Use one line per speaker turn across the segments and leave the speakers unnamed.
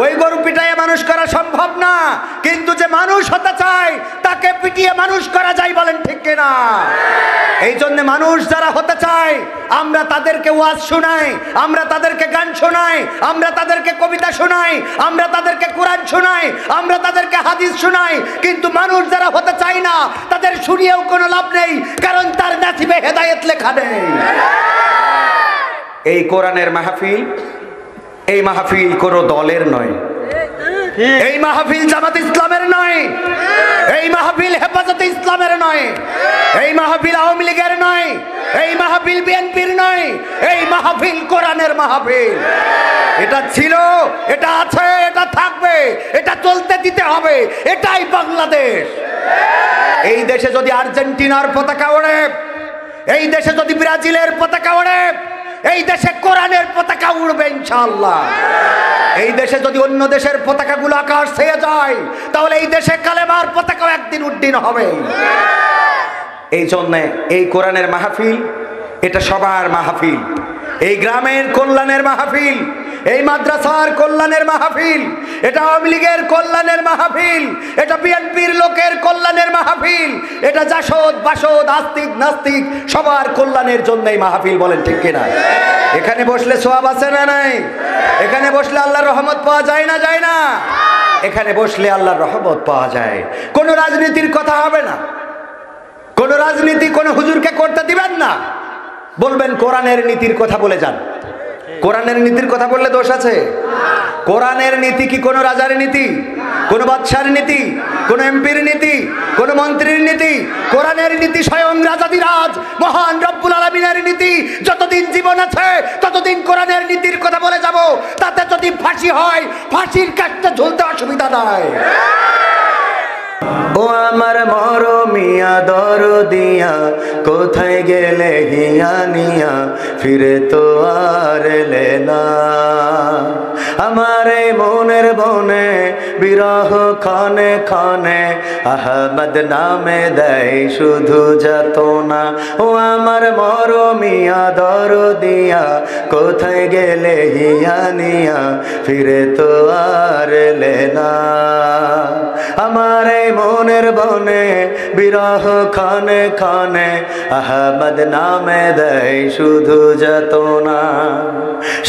ওই গরু পিটাইয়ে মানুষ করা সম্ভব না, কিন্তু যে মানুষ হতে চায় তাকে পিটিয়ে মানুষ করা যায়, বলেন ঠিক কিনা? এই জন্য মানুষ যারা হতে চায় আমরা তাদেরকে ওয়াজ শোনাই, আমরা তাদেরকে গান শোনাই, আমরা তাদেরকে কবিতা শোনাই, আমরা তাদেরকে কোরআন শোনাই, আমরা তাদেরকে হাদিস শোনাই। কিন্তু মানুষ যারা হতে চায় না তাদের শুনিয়েও কোনো লাভ নেই, কারণ তার নসিবে হেদায়েত লেখা নেই। এই কোরআনের মাহফিল, এই মাহফিল কোনো দলের নয়, এই মাহফিল জামাত ইসলামের নয়, এই মাহফিল হেফাজতে ইসলামের নয়, এই মাহফিল আওয়ামী লীগের নয়, এই মাহফিল বিএনপির নয়, এই মাহফিল কোরআনের মাহফিল। এটা ছিল, এটা আছে, এটা থাকবে, এটা চলতে দিতে হবে। এটাই বাংলাদেশ। এই দেশে যদি আর্জেন্টিনার পতাকা ওড়ে, এই দেশে যদি ব্রাজিলের পতাকা ওড়ে, এই দেশে কোরআনের পতাকা উড়বে ইনশাআল্লাহ। এই দেশে যদি অন্য দেশের পতাকাগুলো আকাশ ছেয়ে যায়, তাহলে এই দেশে কালেমার পতাকাও একদিন উড্ডীন হবে। এই জন্য এই কোরআনের মাহফিল এটা সবার মাহফিল, এই গ্রামের কল্যাণের মাহফিল, এই মাদ্রাসার কল্যাণের মাহফিল, এটা আওয়ামী লীগের কল্যাণের মাহফিল, এটা বিএনপির লোকের কল্যাণের মাহফিল, এটা জাসদ বাসদ আস্তিক নাস্তিক সবার কল্যাণের জন্যই মাহফিল, বলেন ঠিক কিনা? এখানে বসলে সওয়াব আছে না নাই? এখানে বসলে আল্লাহর রহমত পাওয়া যায় না, যায় না? এখানে বসলে আল্লাহর রহমত পাওয়া যায়। কোনো রাজনীতির কথা হবে না, কোনো রাজনীতি কোনো হুজুরকে করতে দিবেন না, বলবেন কোরআনের নীতির কথা বলে যান। কোরআনের নীতির কথা বললে দোষ আছে? কোরআনের নীতি কি কোনো রাজার নীতি, কোনো বাদশার নীতি, কোনো এমপির নীতি, কোনো মন্ত্রীর নীতি? কোরআনের নীতি স্বয়ং রাজাধিরাজ মহান রব্বুল আলামিনের নীতি। যতদিন জীবন আছে ততদিন কোরআনের নীতির কথা বলে যাব। তাতে যদি ফাঁসি হয়, ফাঁসির কাজটা ঝুলতে অসুবিধা নাই। ও আমার মরমিয়া দরদিয়া, কোথায় গেলে হিয়া নিয়া, ফিরে তো আর এলে না। আমার মনের বনে বিরহ ক্ষণে ক্ষণে, আহমদ নামে দেয় শুধু যাতনা। ও আমার মরমিয়া দরদিয়া, কোথায় গেলে হিয়া নিয়া, ফিরে তো আর এলে না। আমার মনের বনে বিরহ ক্ষণে ক্ষণে, আহমদ নামে দেয় শুধু যাতনা।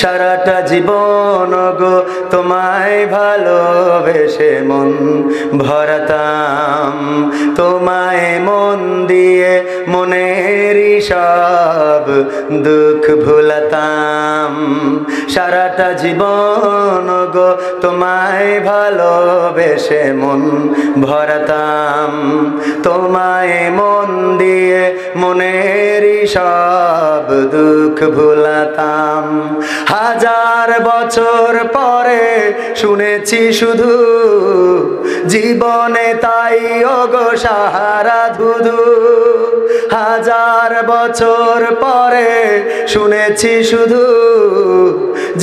সারাটা জীবন গো তোমায় ভালোবেসে মন ভরাতাম, তোমায় মন দিয়ে মনেরই সব দুঃখ ভুলাতাম। সারাটা জীবন গো তোমায় ভালোবেসে মন ভরাতাম, তোমায় মন দিয়ে মনেরই সব দুঃখ ভুলাতাম। হাজার বছর পরে শুনেছি শুধু জীবনে তাই ওগো সাহারা ধুধু। হাজার বছর পরে শুনেছি শুধু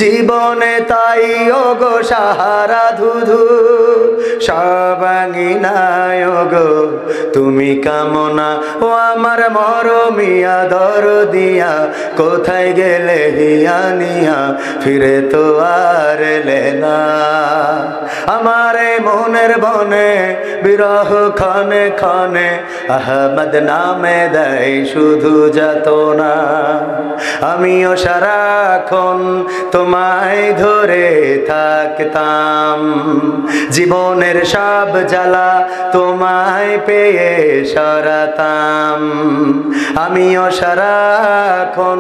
জীবনে তাই ওগো সাহারা ধুধু। সবাঙ্গিনায় ওগো তুমি কামনা, ও আমার মরমিয়া দরদিয়া, কোথায় গেলে হিয়া নিয়া, ফিরে তো আর এলে না। আমার মনের বনে বিরহ ক্ষণে ক্ষণে, আহমদ নামে দেয় শুধু যাতনা। আমিও সারাক্ষণ তোমায় ধরে থাকতাম, জীবনের সব জ্বালা তোমায় পেয়ে সরাতাম। আমিও সারাক্ষণ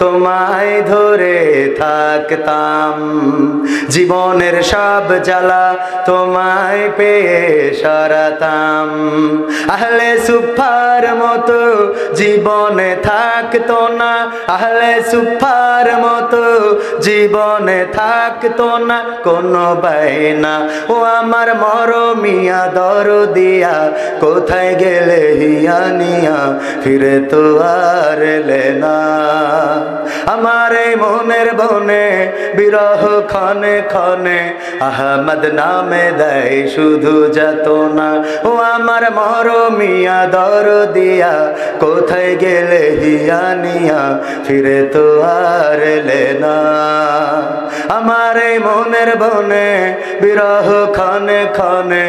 তোমায় ধরে থাকতাম, জীবনের সব জ্বালা তোমায় পেয়ে সরাতাম। আহলে সুফার মতো জীবনে থাকতো না, আহলে সুফার মতো জীবনে থাকতো না কোনো বাইনা। ও আমার মরমিয়া দরদিয়া, কোথায় গেলে হিয়া নিয়া, ফিরে তো আর এলে না। আমার মনের বনে বিরহ ক্ষণে ক্ষণে, আহমদ নামে দেয় শুধু যাতনা। ও আমার মরমিয়া দরদিয়া, কোথায় গেলে হিয়া নিয়া, ফিরে তো আর এলে না। আমার এই মনের বনে বিরহ ক্ষণে ক্ষণে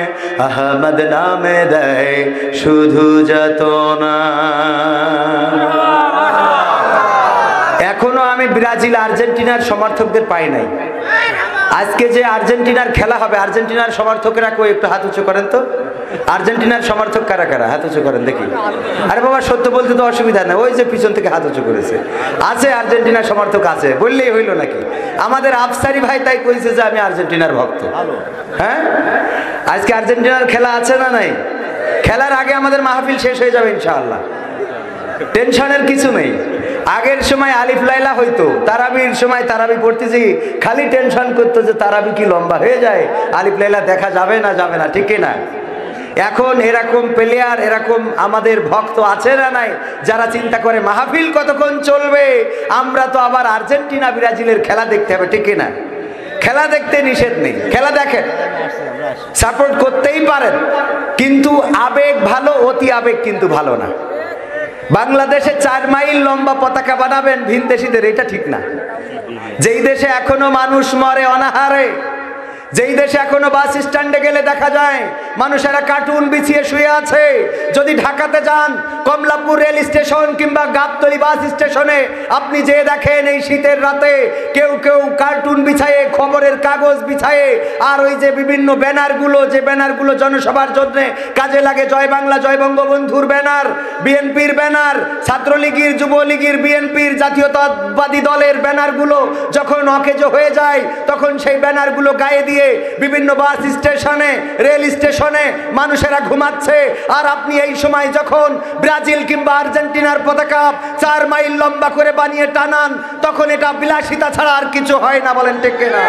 আহমদ নামে দেয় শুধু যাতনা। এখনো আমি ব্রাজিল আর্জেন্টিনার সমর্থকদের পাই নাই। আজকে যে আর্জেন্টিনার খেলা হবে, আর্জেন্টিনার সমর্থকেরা কই একটু হাত উঁচু করেন তো। আর্জেন্টিনার সমর্থক কারা কারা হাত উঁচু করেন দেখি। আরে বাবা সত্য বলতে তো অসুবিধা নেই, ওই যে পিছন থেকে হাত উঁচু করেছে আছে, আর্জেন্টিনার সমর্থক আছে, বললেই হইল নাকি। আমাদের আফসারি ভাই তাই কইছে যে আমি আর্জেন্টিনার ভক্ত। হ্যাঁ, আজকে আর্জেন্টিনার খেলা আছে না নাই? খেলার আগে আমাদের মাহফিল শেষ হয়ে যাবে ইনশাআল্লাহ, টেনশনের কিছু নেই। আগের সময় আলিফ লাইলা হইতো, তারাবির সময় তারাবি পড়তেছি খালি টেনশন করতো যে তারাবি কি লম্বা হয়ে যায়, আলিফ লাইলা দেখা যাবে না যাবে না, ঠিক না? এখন এরকম প্লেয়ার, এরকম আমাদের ভক্ত আছে না নাই, যারা চিন্তা করে মাহফিল কতক্ষণ চলবে, আমরা তো আবার আর্জেন্টিনা ব্রাজিলের খেলা দেখতে হবে, ঠিক না? খেলা দেখতে নিষেধ নেই, খেলা দেখেন, সাপোর্ট করতেই পারেন, কিন্তু আবেগ ভালো, অতি আবেগ কিন্তু ভালো না। বাংলাদেশে 4 মাইল লম্বা পতাকা বানাবেন ভিনদেশীদের, এটা ঠিক না। যেই দেশে এখনো মানুষ মরে অনাহারে, যেই দেশে এখনো বাস স্ট্যান্ডে গেলে দেখা যায় মানুষেরা কার্টুন বিছিয়ে শুয়ে আছে। যদি ঢাকাতে যান, কমলাপুর রেল স্টেশন কিংবা গাবতলী বাস স্টেশনে আপনি যে দেখেন এই শীতের রাতে কেউ কেউ কার্টুন বিছায়ে, খবরের কাগজ বিছায়ে, আর ওই যে বিভিন্ন ব্যানারগুলো, যে ব্যানারগুলো জনসভার জন্য কাজে লাগে, জয় বাংলা জয় বঙ্গবন্ধুর ব্যানার, বিএনপির ব্যানার, ছাত্রলীগের, যুবলীগের, বিএনপির, জাতীয়তাবাদী দলের ব্যানারগুলো যখন অকেজ হয়ে যায় তখন সেই ব্যানারগুলো গায়ে দিয়ে বিভিন্ন বাস স্টেশনে, রেল স্টেশনে মানুষেরা ঘুমাচ্ছে। আর আপনি এই সময় যখন ব্রাজিল কিংবা আর্জেন্টিনার পতাকা 4 মাইল লম্বা করে বানিয়ে টানান, তখন এটা বিলাসিতা ছাড়া আর কিছু হয় না, বলেন ঠিক কিনা?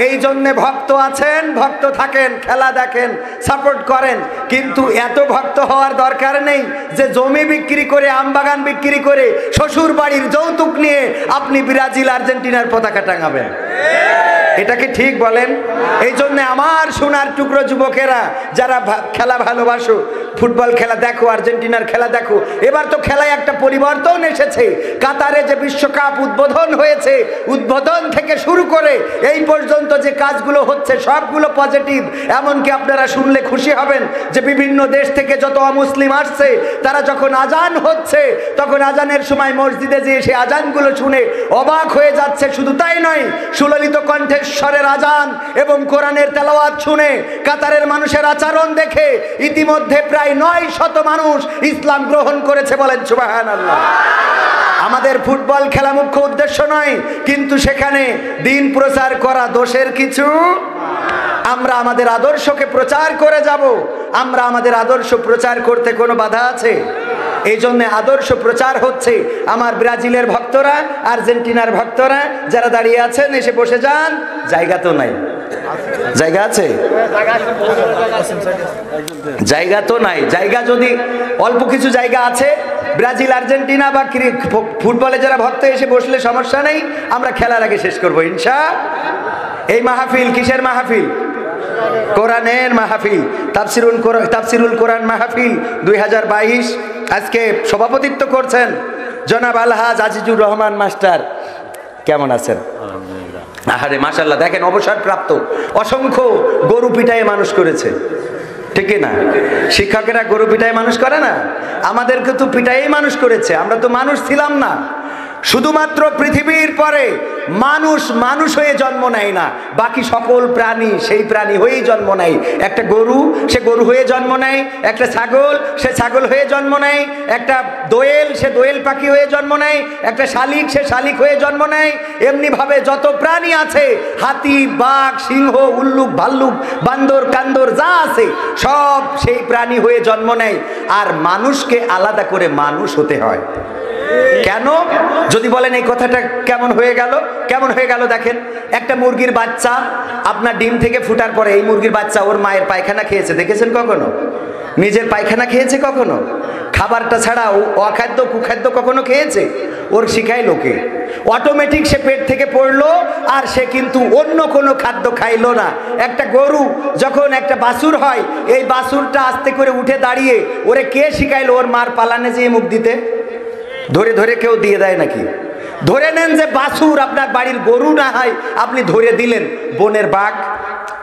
এই জন্যে ভক্ত আছেন, ভক্ত থাকেন, খেলা দেখেন, সাপোর্ট করেন, কিন্তু এত ভক্ত হওয়ার দরকার নেই যে জমি বিক্রি করে, আমবাগান বিক্রি করে, শ্বশুর বাড়ির যৌতুক নিয়ে আপনি ব্রাজিল আর্জেন্টিনার পতাকা টাঙাবেন। এটা কি ঠিক বলেন? এই জন্য আমার সোনার টুকরো যুবকেরা যারা খেলা ভালোবাসো, ফুটবল খেলা দেখো, আর্জেন্টিনার খেলা দেখো। এবার তো খেলায় একটা পরিবর্তন এসেছে। কাতারে যে বিশ্বকাপ উদ্বোধন হয়েছে, উদ্বোধন থেকে শুরু করে এই পর্যন্ত যে কাজগুলো হচ্ছে সবগুলো পজিটিভ। এমনকি আপনারা শুনলে খুশি হবেন যে বিভিন্ন দেশ থেকে যত অমুসলিম আসছে, তারা যখন আজান হচ্ছে তখন আজানের সময় মসজিদে যেয়ে সেই আজানগুলো শুনে অবাক হয়ে যাচ্ছে। শুধু তাই নয়, সুললিত কণ্ঠেশ্বরের আজান এবং কোরআনের তেলাওয়াত শুনে, কাতারের মানুষের আচরণ দেখে ইতিমধ্যে প্রায় 900 মানুষ ইসলাম গ্রহণ করেছে, বলেন সুবহানাল্লাহ। আমাদের ফুটবল খেলা মুখ্য উদ্দেশ্য নয়, কিন্তু সেখানে দিন প্রচার করা দোষের কিছু। আমরা আমাদের আদর্শকে প্রচার করে যাব, আমরা আমাদের আদর্শ প্রচার করতে কোনো বাধা আছে? এই জন্য আদর্শ প্রচার হচ্ছে। আমার ব্রাজিলের ভক্তরা, আর্জেন্টিনার ভক্তরা যারা দাঁড়িয়ে আছেন, এসে বসে যান। জায়গা তো নাই, জায়গা আছে? জায়গা তো নাই। জায়গা যদি অল্প কিছু জায়গা আছে, ব্রাজিল আর্জেন্টিনা বা ফুটবলে যারা ভক্ত এসে বসলে সমস্যা নেই, আমরা খেলার আগে শেষ করবো ইনশাআল্লাহ। এই মাহফিল কিসের মাহফিল? কোরআনের মাহফিল, তাফসিরুল কোরআন মাহফিল 2022। আজকে সভাপতিত্ব করছেন জনাব আলহাজ আজিজুর রহমান মাস্টার। কেমন আছেন? আরে মাশাআল্লাহ, দেখেন অবসরপ্রাপ্ত, অসংখ্য গরু পিটায়ে মানুষ করেছে, ঠিক না? শিক্ষকেরা গরু পিটায়ে মানুষ করে না? আমাদেরকে তো পিটায়েই মানুষ করেছে। আমরা তো মানুষ ছিলাম না। শুধুমাত্র পৃথিবীর পরে মানুষ মানুষ হয়ে জন্ম নেয় না, বাকি সকল প্রাণী সেই প্রাণী হয়েই জন্ম নেয়। একটা গরু, সে গরু হয়ে জন্ম নেয়। একটা ছাগল, সে ছাগল হয়ে জন্ম নেয়। একটা দোয়েল, সে দোয়েল পাখি হয়ে জন্ম নেয়। একটা শালিক, সে শালিক হয়ে জন্ম নেয়। এমনিভাবে যত প্রাণী আছে, হাতি, বাঘ, সিংহ, উল্লুক, ভাল্লুক, বান্দর, কান্দর যা আছে সব সেই প্রাণী হয়ে জন্ম নেয়। আর মানুষকে আলাদা করে মানুষ হতে হয় কেন? যদি বলেন এই কথাটা কেমন হয়ে গেল? কেমন হয়ে গেল দেখেন, একটা মুরগির বাচ্চা আপনার ডিম থেকে ফুটার পরে এই মুরগির বাচ্চা ওর মায়ের পায়খানা খেয়েছে, দেখেছেন কখনো? নিজের পায়খানা খেয়েছে কখনো? খাবারটা ছাড়া অখাদ্য কুখাদ্য কখনো খেয়েছে? ওর শিখায় লোকে, অটোমেটিক সে পেট থেকে পড়লো, আর সে কিন্তু অন্য কোনো খাদ্য খাইলো না। একটা গরু যখন একটা বাছুর হয়, এই বাছুরটা আস্তে করে উঠে দাঁড়িয়ে ওরে কে শিখাইলো ওর মার পালানে যেয়ে মুখ দিতে? ধরে ধরে কেউ দিয়ে দেয় নাকি? ধরে নেন যে বাছুর আপনার বাড়ির গরু না হয়, আপনি ধরে দিলেন, বনের বাঘ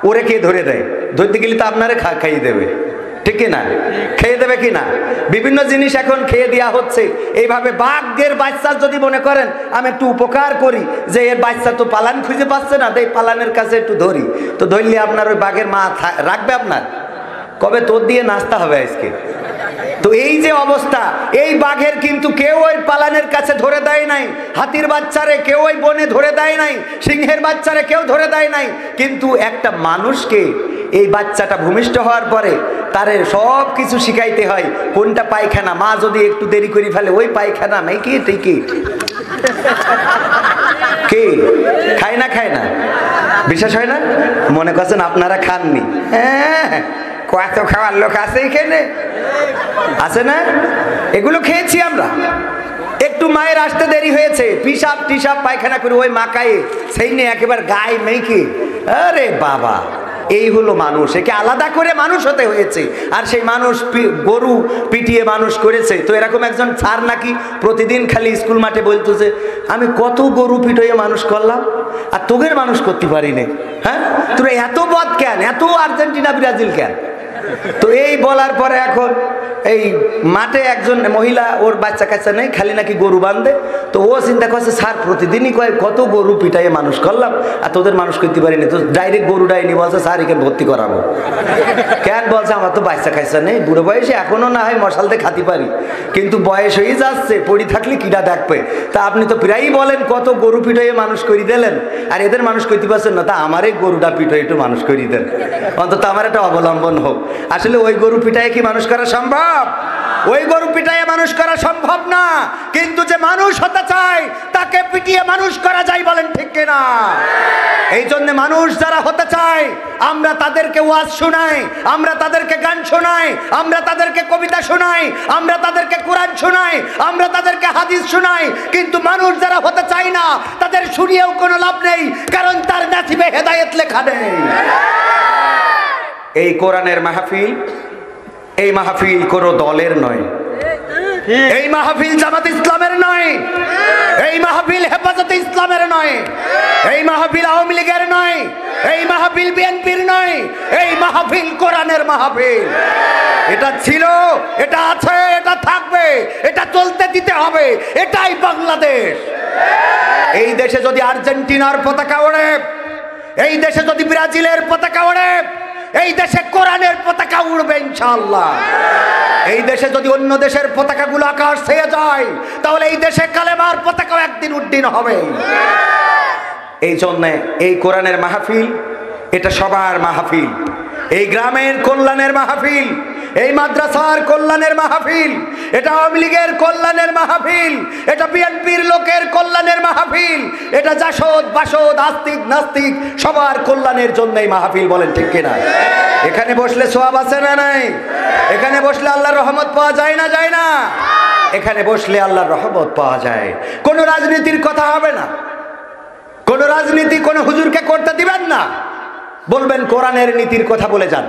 ওরে কে ধরে দেয়? ধরতে গেলে তো আপনারে খাইয়ে দেবে, ঠিক কিনা? খেয়ে দেবে কিনা? বিভিন্ন জিনিস এখন খেয়ে দেওয়া হচ্ছে। এইভাবে বাঘের বাচ্চা যদি মনে করেন আমি একটু উপকার করি, যে এর বাচ্চা তো পালান খুঁজে পাচ্ছে না, এই পালানের কাছে একটু ধরি, তো ধরলে আপনার ওই বাঘের মা রাখবে আপনার? কবে তোর দিয়ে নাস্তা হবে আজকে। তো এই যে অবস্থা, এই বাঘের কিন্তু কেউ ওই পালানের কাছে ধরে দেয় নাই, হাতির বাচ্চারে কেউ ওই বনে ধরে দেয় নাই, সিংহের বাচ্চারে কেউ ধরে দেয় নাই। কিন্তু একটা মানুষকে এই বাচ্চাটা ভূমিষ্ঠ হওয়ার পরে তারে সব কিছু শিখাইতে হয়। কোনটা পায়খানা, মা যদি একটু দেরি করে ফেলে ওই পায়খানা মেকি ঠিকই কে খায় না, খায় না, বিশ্বাস হয় না? মনে করছেন আপনারা খাননি? হ্যাঁ, কত খাওয়ার লোক আছে এখানে, আছে না? এগুলো খেয়েছি আমরা। একটু মায়ের আসতে দেরি হয়েছে, পিসাব টিসাব পায়খানা করে ওই মাকায়ে সেই নিয়ে একেবারে গায়ে মেয়েকে, আরে বাবা, এই হলো মানুষ। একে আলাদা করে মানুষ হতে হয়েছে। আর সেই মানুষ গরু পিটিয়ে মানুষ করেছে। তো এরকম একজন স্যার নাকি প্রতিদিন খালি স্কুল মাঠে বলতো যে আমি কত গরু পিটিয়ে মানুষ করলাম আর তোদের মানুষ করতে পারিনি। হ্যাঁ, তোরা এত বদ কেন, এত আর্জেন্টিনা ব্রাজিল কেন? তো এই বলার পরে এখন এই মাঠে একজন মহিলা, ওর বাচ্চা কাচ্চা নেই, খালি নাকি গরু বাঁধে। তো ও চিন্তা করছে স্যার প্রতিদিনই কয় কত গরু পিটাইয়ে মানুষ করলাম আর তোদের মানুষ করতে পারিনি। তো ডাইরেক্ট গরু ডাইনি বলছে স্যার এখানে ভর্তি করাবো। কেন? বলছে আমার তো বাচ্চা কাচ্চা নেই, বুড়ো বয়সে এখনো না হয় মশালতে খাতি পারি, কিন্তু বয়স হয়ে যাচ্ছে, পড়ি থাকলে কিটা দেখবে। তা আপনি তো প্রায়ই বলেন কত গরু পিটাইয়ে মানুষ করে দিলেন আর এদের মানুষ করতে পারছেন না, তা আমার এই গরুটা পিটাই একটু মানুষ করিয়ে দেন, অন্তত আমার একটা অবলম্বন হোক। আসলে ওই গরু পিটাইয়ে কি মানুষ করা সম্ভব? ওই গরু পিটাইয়ে মানুষ করা সম্ভব না। কিন্তু যে মানুষ হতে চায় তাকে পিটিয়ে মানুষ করা যায়, বলেন ঠিক কিনা? এই জন্য মানুষ যারা হতে চায় আমরা তাদেরকে ওয়াজ শোনাই, আমরা তাদেরকে গান শোনাই, আমরা তাদেরকে কবিতা শোনাই, আমরা তাদেরকে কোরআন শোনাই, আমরা তাদেরকে হাদিস শোনাই। কিন্তু মানুষ যারা হতে চায় না তাদের শুনিয়েও কোনো লাভ নেই, কারণ তার নসিবে হেদায়েত লেখা নেই। এই কোরআনের মাহফিল, এই মাহফিল কোনো দলের নয়, এই মাহফিল জামাত ইসলামের নয়, এই মাহফিল হেফাজতে ইসলামের নয়, এই মাহফিল আওয়ামী লীগের নয়, এই মাহফিল বিএনপির নয়, এই মাহফিল কোরআনের মাহফিল। এটা ছিল, এটা আছে, এটা থাকবে, এটা চলতে দিতে হবে। এটাই বাংলাদেশ। এই দেশে যদি আর্জেন্টিনার পতাকা ওড়ে, এই দেশে যদি ব্রাজিলের পতাকা ওড়ে, এই দেশে কোরআনের পতাকা উড়বে ইনশাআল্লাহ। এই দেশে যদি অন্য দেশের পতাকাগুলো আকাশ ছেয়ে যায় তাহলে এই দেশে কালেমার পতাকাও একদিন উড্ডীন হবে। এই জন্য এই কোরআনের মাহফিল এটা সবার মাহফিল, এই গ্রামের কল্যাণের মাহফিল, এই মাদ্রাসার কল্যাণের মাহফিল, এটা আওয়ামী লীগের কল্যাণের মাহফিল, এটা বিএনপির লোকের কল্যাণের মাহফিল, এটা জাসদ বাসদ আস্তিক নাস্তিক সবার কল্যাণের জন্যই মাহফিল, বলেন ঠিক কিনা? এখানে বসলে সওয়াব আছে না নাই? এখানে বসলে আল্লাহর রহমত পাওয়া যায় না, যায় না? এখানে বসলে আল্লাহর রহমত পাওয়া যায়। কোনো রাজনীতির কথা হবে না, কোনো রাজনীতি কোনো হুজুরকে করতে দিবেন না, বলবেন কোরআনের নীতির কথা বলে যান।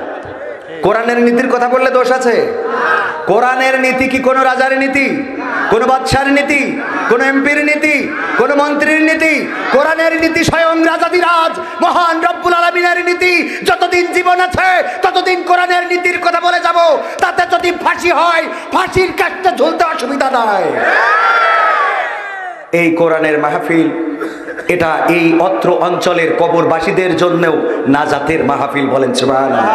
কোরআনের নীতির কথা বললে দোষ আছে? কোরআনের নীতি কি কোনো রাজার নীতি, কোনো বাদশার নীতি, কোনো এমপির নীতি, কোনো মন্ত্রীর নীতি? কোরআনের নীতি স্বয়ং রাজাধিরাজ মহান রব্বুল আলামিনের নীতি। যতদিন জীবন আছে ততদিন কোরআনের নীতির কথা বলে যাব। তাতে যদি ফাঁসি হয় ফাঁসির কাজটা ঝুলতে অসুবিধা নাই। এই কোরআনের মাহফিল এটা এই অত্র অঞ্চলের কবরবাসীদের জন্যও নাজাতের মাহফিল, বলেন সুবহানাল্লাহ।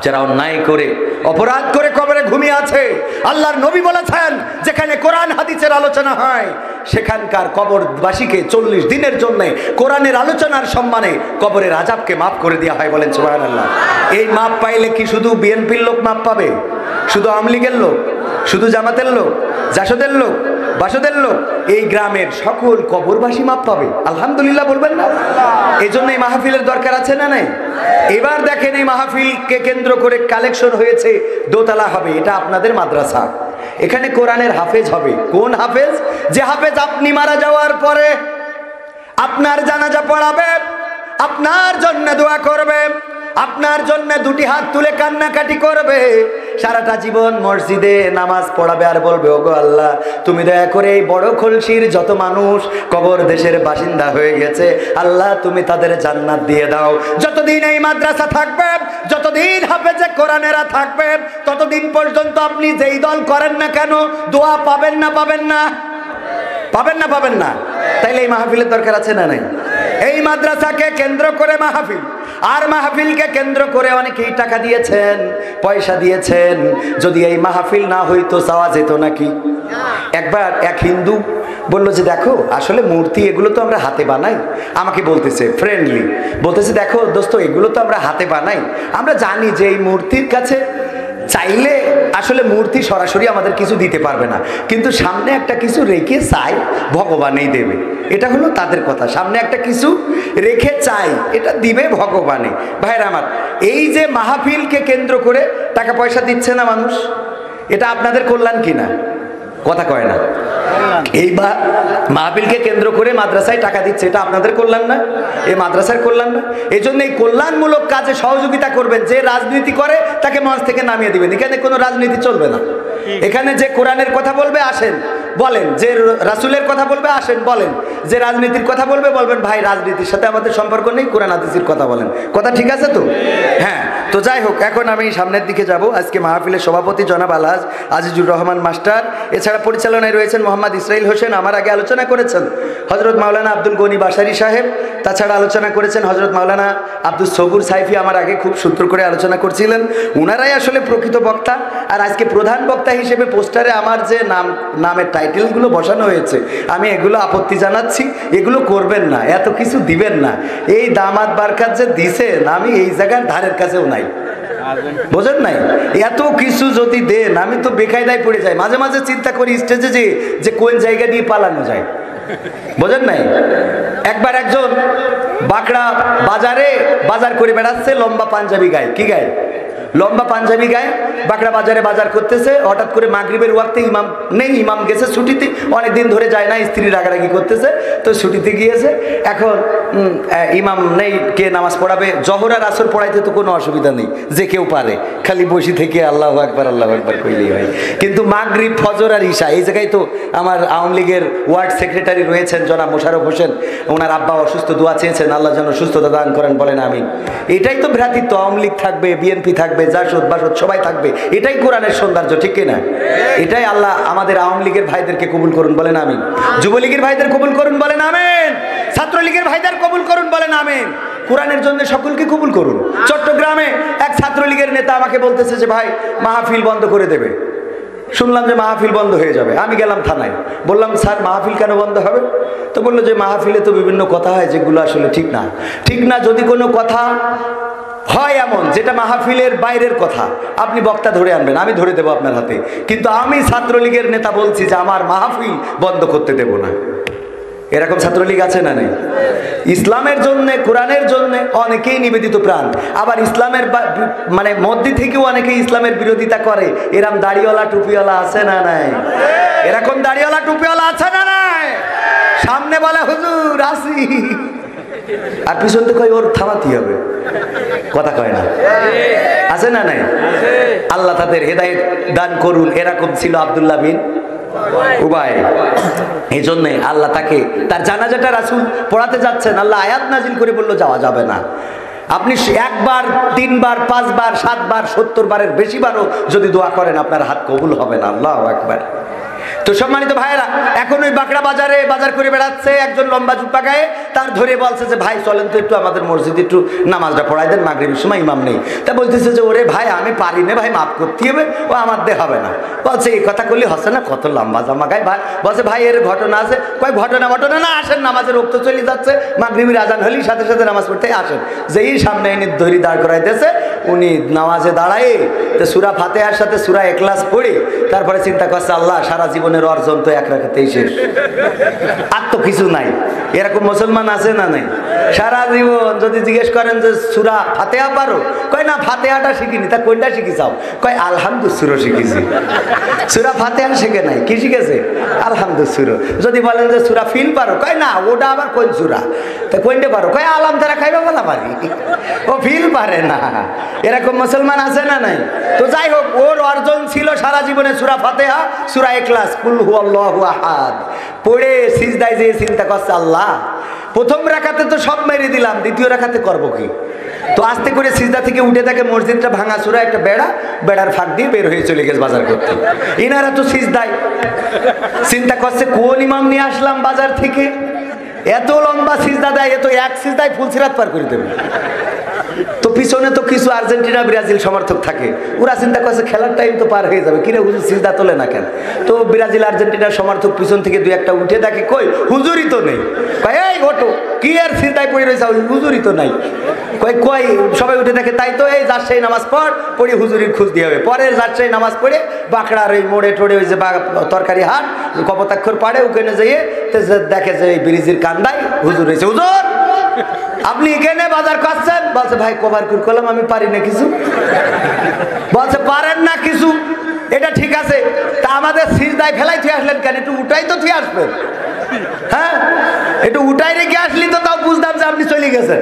যারা অন্যায় করে অপরাধ করে কবরে ঘুমিয়ে আছে, আল্লাহর নবী বলেছেন যেখানে কোরআন হাদিসের আলোচনা হয় সেখানকার কবরবাসীকে 40 দিনের জন্য কোরআনের আলোচনার সম্মানে কবরের আযাবকে মাফ করে দেওয়া হয়, বলেন সুবহানাল্লাহ। এই মাপ পাইলে কি শুধু বিএনপির লোক মাপ পাবে, শুধু আওয়ামী লীগের লোক, শুধু জামাতের লোক, জাসদের লোক, বাসদের লোক? এই গ্রামের সকল কবরবাসী মাপ পাবে, আলহামদুলিল্লাহ বলবেন না? এই জন্য এই মাহফিলের দরকার আছে না নাই? এবার দেখেন এই মাহফিলকে কেন্দ্র করে কালেকশন হয়েছে, দোতলা হবে, এটা আপনাদের মাদ্রাসা। এখানে কোরআনের হাফেজ হবে। কোন হাফেজ? যে হাফেজ আপনি মারা যাওয়ার পরে আপনার জানাজা পড়াবে, আপনার জন্য দোয়া করবে, আপনার জন্য দুটি হাত তুলে কান্নাকাটি করবে, সারাটা জীবন মসজিদে নামাজ পড়াবে আর বলবে, ওগো আল্লাহ তুমি দয়া করে এই বড় খলসির যত মানুষ কবর দেশের বাসিন্দা হয়ে গেছে, আল্লাহ তুমি তাদের জান্নাত দিয়ে দাও। যতদিন এই মাদ্রাসা থাকবে, যতদিন হাফেজে কোরআনেরা থাকবে, ততদিন পর্যন্ত আপনি যেই দল করেন না কেন দোয়া পাবেন না? পাবেন না? পাবেন না? পাবেন না? তাইলে এই মাহফিলের দরকার আছে না নাই? এই মাদ্রাসাকে কেন্দ্র করে মাহফিল, আর মাহফিলকে কেন্দ্র করে অনেকেই টাকা দিয়েছেন, পয়সা দিয়েছেন। যদি এই মাহফিল না হইতো চাওয়া যেত নাকি? একবার এক হিন্দু বলল যে দেখো আসলে মূর্তি এগুলো তো আমরা হাতে বানাই। আমাকে বলতেছে ফ্রেন্ডলি, বলতেছে দেখো দোস্ত এগুলো তো আমরা হাতে বানাই, আমরা জানি যে এই মূর্তির কাছে চাইলে আসলে মূর্তি সরাসরি আমাদের কিছু দিতে পারবে না, কিন্তু সামনে একটা কিছু রেখে চাই ভগবানই দেবে। এটা হলো তাদের কথা, সামনে একটা কিছু রেখে চাই এটা দিবে ভগবানে। ভাইরা আমার, এই যে মাহফিলকে কেন্দ্র করে টাকা পয়সা দিচ্ছে না মানুষ, এটা আপনাদের কল্যাণ কিনা? কথা কয় না। এই মাহফিলকে কেন্দ্র করে মাদ্রাসায় টাকা দিচ্ছে, এটা আপনাদের কল্যাণ না? এই মাদ্রাসার কল্যাণ না? এই জন্য এই কল্যাণমূলক কাজে সহযোগিতা করবেন। যে রাজনীতি করে তাকে মঞ্চ থেকে নামিয়ে দিবেন। এখানে কোনো রাজনীতি চলবে না। এখানে যে কোরআনের কথা বলবে আসেন বলেন, যে রাসূলের কথা বলবে আসেন বলেন, যে রাজনীতির কথা বলবে বলবেন ভাই রাজনীতির সাথে আমাদের সম্পর্ক নেই, কোরআন হাদিসের কথা বলেন। কথা ঠিক আছে তো? হ্যাঁ। তো যাই হোক, এখন আমি সামনের দিকে যাব। আজকে মাহফিলের সভাপতি জনাব আলহাজ আজিজুর রহমান মাস্টার, এছাড়া পরিচালনায় রয়েছেন মোহাম্মদ ইসরাইল হোসেন, আমার আগে আলোচনা করেছেন হজরত মাওলানা আব্দুল গনি বাসারি সাহেব, তাছাড়া আলোচনা করেছেন হজরত মাওলানা আব্দুল সবুর সাইফি, আমার আগে খুব সুন্দর করে আলোচনা করছিলেন। ওনারাই আসলে প্রকৃত বক্তা। আর আজকে প্রধান বক্তা হিসেবে পোস্টারে আমার যে নামের টাইটেলগুলো বসানো হয়েছে, আমি এগুলো আপত্তি জানাচ্ছি। এগুলো করবেন না, এত কিছু দিবেন না। এই দামাত বারকাত যে দিছেন, আমি এই জায়গার ধারের কাছেও নাই, বোঝেন নাই? এত কিছু যদি দেন আমি তো বেকায়দায় পড়ে যাই। মাঝে মাঝে চিন্তা করি স্টেজে যে কোন জায়গা দিয়ে পালানো যায়, বোঝেন নাই? একবার একজন বাঁকড়া বাজারে বাজার করে বেড়াচ্ছে, লম্বা পাঞ্জাবি গায়ে। কি গায়ে? লম্বা পাঞ্জাবি গায়ে বাঁকড়া বাজারে বাজার করতেছে। হঠাৎ করে মাগরিবের ওয়াক্তে ইমাম নেই, ইমাম গেছে ছুটিতে, অনেকদিন ধরে যায় না, স্ত্রী রাগারাগি করতেছে, তো ছুটিতে গিয়েছে। এখন ইমাম নেই, কে নামাজ পড়াবে? জহর আর আসর পড়াইতে তো কোনো অসুবিধা নেই, যে কেউ পারে, খালি বসে থেকে আল্লাহু আকবার আল্লাহু আকবার কইলেই হয়। কিন্তু মাগরিব, ফজর আর ঈশা, এই জায়গায় তো আমার আওয়ামী লীগের ওয়ার্ড সেক্রেটারি রয়েছেন জনাব মোশাররফ হোসেন, ওনার আব্বা অসুস্থ, দোয়া চেয়েছেন, আল্লাহ যেন সুস্থতা দান করেন, বলেন আমিন। এটাই তো ভ্রাতৃত্ব। আওয়ামী লীগ থাকবে, বিএনপি থাকবে, জাসদ বাসদ সবাই থাকবে, এটাই কোরআনের সৌন্দর্য, ঠিক কিনা? এটাই আল্লাহ আমাদের আওয়ামী লীগের ভাইদেরকে কবুল করুন, বলেন আমিন। যুবলীগের ভাইদের কবুল করুন, বলেন আমিন। ছাত্রলীগের ভাইদের কবুল করুন, বলেন আমিন। কোরআনের জন্য সকলকে কবুল করুন। চট্টগ্রামে এক ছাত্রলীগের নেতা আমাকে বলতেছে যে ভাই মাহফিল বন্ধ করে দেবে। শুনলাম যে মাহফিল বন্ধ হয়ে যাবে। আমি গেলাম থানায়, বললাম স্যার মাহফিল কেন বন্ধ হবে? তো বললো যে মাহফিলে তো বিভিন্ন কথা হয় যেগুলো আসলে ঠিক না। ঠিক না যদি কোনো কথা হয় এমন যেটা মাহফিলের বাইরের কথা, আপনি বক্তা ধরে আনবেন, আমি ধরে দেবো আপনার হাতে, কিন্তু আমি ছাত্রলীগের নেতা বলছি যে আমার মাহফিল বন্ধ করতে দেব না। এরকম ছাত্রলীগ আছে না নেই? ইসলামের জন্য, কোরআনের জন্য অনেকেই নিবেদিত প্রাণ, আবার ইসলামের মানে মধ্যে থেকেও অনেকেই ইসলামের বিরোধিতা করে। এরকম দাড়িওয়ালা টুপিওয়ালা আছে না নাই? এরকম দাড়িওয়ালা টুপিওয়ালা আছে না নাই? সামনে বলে হুজুর আসি, আর পিছন থেকে ওর থামাতে হবে, কথা কয় না? আছে না নাই? আল্লাহ তাদের হেদায়েত দান করুন। এরকম ছিল আব্দুল্লাহ বিন উবাই। এই জন্যে আল্লাহ তাকে, তার জানাজাটা রাসূল পড়াতে যাচ্ছেন, আল্লাহ আয়াত নাজিল করে বললো যাওয়া যাবে না। আপনি একবার, তিনবার, পাঁচবার, সাতবার, 70 বারের বেশি বারও যদি দোয়া করেন আপনার হাত কবুল হবে না। আল্লাহু আকবার। তো সম্মানিত ভাইয়েরা, এখন ওই বাঁকড়া বাজারে বাজার করে বেড়াচ্ছে একজন লম্বা জুব্বা গায়ে, তার ধরে বলছে যে ভাই চলেন তো একটু আমাদের মসজিদে একটু নামাজটা পড়াই দেন, মাগরিবের সময় ইমাম নেই। তা বলতেছে যে ওরে ভাই আমি পারি না ভাই, মাফ করতে হবে, ও আমার দিয়ে হবে না। বলছে এই কথা করলে হচ্ছে না, কত লম্বা জামা গায়ে ভাই। বলছে ভাই এর ঘটনা আছে। কয় ঘটনা না, আসেন নামাজের রক্ত চলে যাচ্ছে, মাগরিবের আজান হলেই সাথে সাথে নামাজ পড়তে আসেন। যেই সামনে এনে ধরি দাঁড় করাইতেছে, উনি নামাজে দাঁড়ায় তো সূরা ফাতিহার সাথে সূরা ইখলাস পড়ে তারপরে চিন্তা করছে আল্লাহ সারা জীবনের অর্জন তো এক রাকাতেই শেষ, আর তো কিছু নাই। এরকম মুসলমান আছে না নাই? সারা জীবন যদি জিজ্ঞেস করেন যে সূরা ফাতিহা পারো, কয় না ফাতিহাটা শিখিনি। তা কোনটা শিখিছাও? কয় আলহামদুলিল্লাহ শিখেছি। সূরা ফাতিহা শিখে নাই, কি শিখেছে? আলহামদুলিল্লাহ। যদি বলেন যে সূরা ফিল পারো, কয় না ওটা আবার কোন সূরা। তা কোনটা পারো? কয় আলাম তারা খাইবা বলা পারি, ও ফিল পারে না। এরকম মুসলমান আছে না নাই? তো যাই হোক, ওর অর্জন ছিল সারা জীবনে সূরা ফাতিহা, সূরা ইখলাস, কুল হুয়াল্লাহু আহাদ পড়ে সিজদায় যেয়ে চিন্তা করছে, আল্লাহ প্রথম রাকাতে তো সব মেরে দিলাম, দ্বিতীয় রাকাতে করবো কি? তো আস্তে করে সিজদা থেকে উঠে দেখে মসজিদটা ভাঙা চূড়া, একটা বেড়ার ফাঁক দিয়ে বের হয়ে চলে গেছে বাজার করতে। ইনারা তো সিজদায় চিন্তা করছে, কোন ইমাম নিয়ে আসলাম বাজার থেকে, এত লম্বা সিজদা দেয়, এত এক সিজদায় ফুল সিরাত পার করে দেবে। তো পিছনে তো কিছু আর্জেন্টিনা ব্রাজিল সমর্থক থাকে, ওরা চিন্তা করছে খেলার টাইম তো পার হয়ে যাবে, কিরে হুজুর সিজদা তোলে না কেন? তো ব্রাজিল আর্জেন্টিনার সমর্থক পিছন থেকে দুই একটা উঠে দেখে, কই হুজুরই তো নেই। কয় এই ওঠো, কি আর সিজদায় পড়ে রয়েছে, হুজুরই তো নাই। কই সবাই উঠে দেখে, তাই তো এই জারসাই নামাজ পড়ে হুজুরির খোঁজ দিয়ে হবে। পরে জারসাই নামাজ পড়ে বাঁকড়ার ওই মোড়ে টোড়ে ওই যে তরকারি হাট কপোতাক্ষর পাড়ে, ওখানে যেয়ে দেখে যে এই ব্রিজের কান্দায় হুজুর রয়েছে। হুজুর আপনি এখানে বাজার করছেন? বলছে ভাই কভার করে করলাম, আমি পারি না কিছু। বলছে পারেন না কিছু, এটা ঠিক আছে, তা আমাদের সিজদায় ফেলাই থুয়ে আসলেন কেন? একটু উঠাই তো থুয়ে আসবেন, হ্যাঁ একটু উঠাই রেখে আসলি তো তাও বুঝতাম যে আপনি চলে গেছেন,